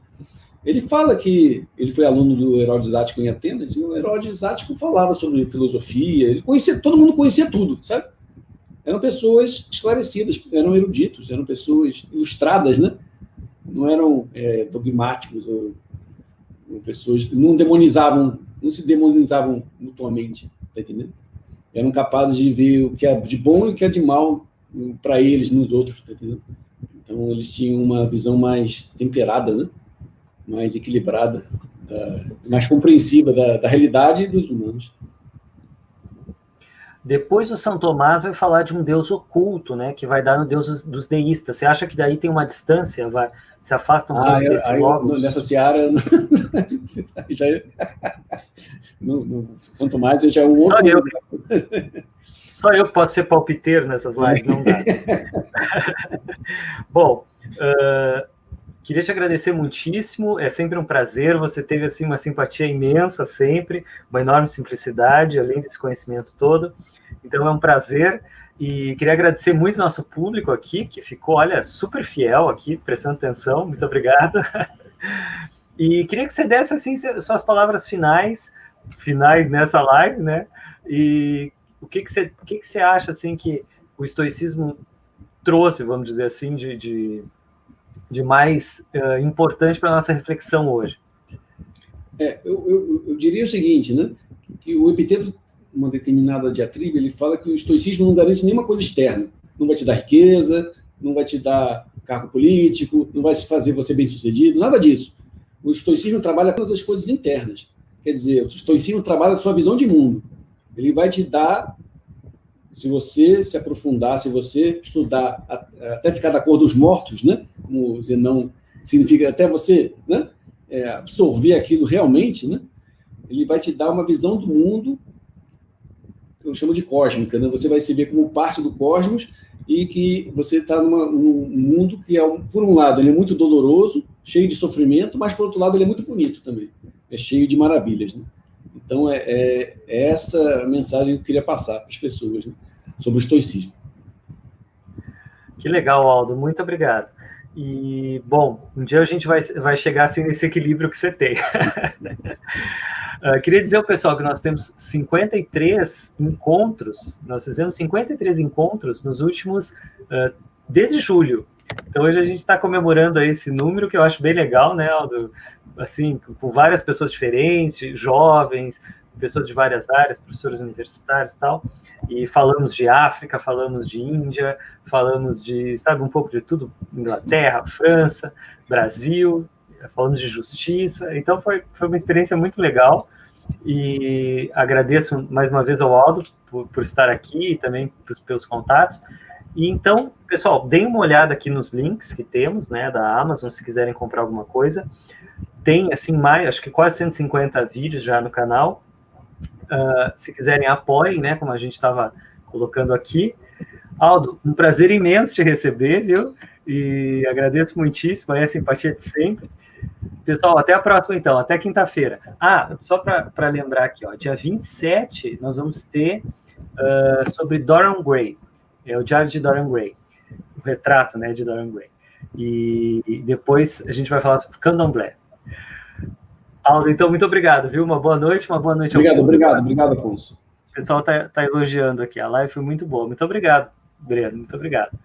Ele fala que ele foi aluno do Herodes Ático em Atenas, e o Herodes Ático falava sobre filosofia, ele conhecia, todo mundo conhecia tudo, sabe? Eram pessoas esclarecidas, eram eruditos, eram pessoas ilustradas, né? Não eram dogmáticos, ou pessoas, não se demonizavam mutuamente, tá entendendo? Eram capazes de ver o que é de bom e o que é de mal para eles, nos outros, tá entendendo? Então, eles tinham uma visão mais temperada, né? Mais equilibrada, mais compreensiva da realidade dos humanos. Depois o São Tomás vai falar de um Deus oculto, né, que vai dar no Deus dos deístas. Você acha que daí tem uma distância, se afasta um pouco desse logos? Nessa seara, já no São Tomás já é um outro... Só eu que posso ser palpiteiro nessas lives, não dá. Bom, queria te agradecer muitíssimo, é sempre um prazer, você teve assim, uma simpatia imensa sempre, uma enorme simplicidade, além desse conhecimento todo, então é um prazer, e queria agradecer muito ao nosso público aqui, que ficou, olha, super fiel aqui, prestando atenção, muito obrigado, e queria que você desse, assim, suas palavras finais nessa live, né, e o que você acha, assim, que o estoicismo trouxe, vamos dizer assim, de mais importante para a nossa reflexão hoje? Eu diria o seguinte, né? Que o Epiteto, uma determinada diatriba, ele fala que o estoicismo não garante nenhuma coisa externa. Não vai te dar riqueza, não vai te dar cargo político, não vai fazer você bem-sucedido, nada disso. O estoicismo trabalha apenas as coisas internas. Quer dizer, o estoicismo trabalha a sua visão de mundo. Ele vai te dar, se você se aprofundar, se você estudar, até ficar da cor dos mortos, né? Como Zenão significa, até você, né? Absorver aquilo realmente, né? Ele vai te dar uma visão do mundo que eu chamo de cósmica, né? Você vai se ver como parte do cosmos e que você está num mundo que, por um lado, ele é muito doloroso, cheio de sofrimento, mas, por outro lado, ele é muito bonito também. É cheio de maravilhas, né? Então, é essa mensagem que eu queria passar para as pessoas, né? Sobre o estoicismo. Que legal, Aldo. Muito obrigado. E, bom, um dia a gente vai chegar assim nesse equilíbrio que você tem. Queria dizer ao pessoal que nós temos 53 encontros, nós fizemos 53 encontros nos últimos, desde julho. Então hoje a gente está comemorando aí esse número, que eu acho bem legal, né, Aldo? Assim, com várias pessoas diferentes, jovens, pessoas de várias áreas, professores universitários e tal, e falamos de África, falamos de Índia, falamos de, sabe, um pouco de tudo, Inglaterra, França, Brasil, falamos de justiça, então foi uma experiência muito legal, e agradeço mais uma vez ao Aldo por estar aqui e também pelos contatos. E então, pessoal, deem uma olhada aqui nos links que temos, né, da Amazon, se quiserem comprar alguma coisa. Tem, assim, acho que quase 150 vídeos já no canal. Se quiserem, apoiem, né, como a gente estava colocando aqui. Aldo, um prazer imenso te receber, viu? E agradeço muitíssimo a simpatia de sempre. Pessoal, até a próxima, então. Até quinta-feira. Só para lembrar aqui, ó, dia 27, nós vamos ter sobre Dorian Gray. É o Diário de Dorian Gray. O retrato, né, de Dorian Gray. E depois a gente vai falar sobre Candomblé. Aldo, então, muito obrigado, viu? Uma boa noite. Obrigado, Afonso. O pessoal tá elogiando aqui. A live foi muito boa. Muito obrigado, Breno. Muito obrigado.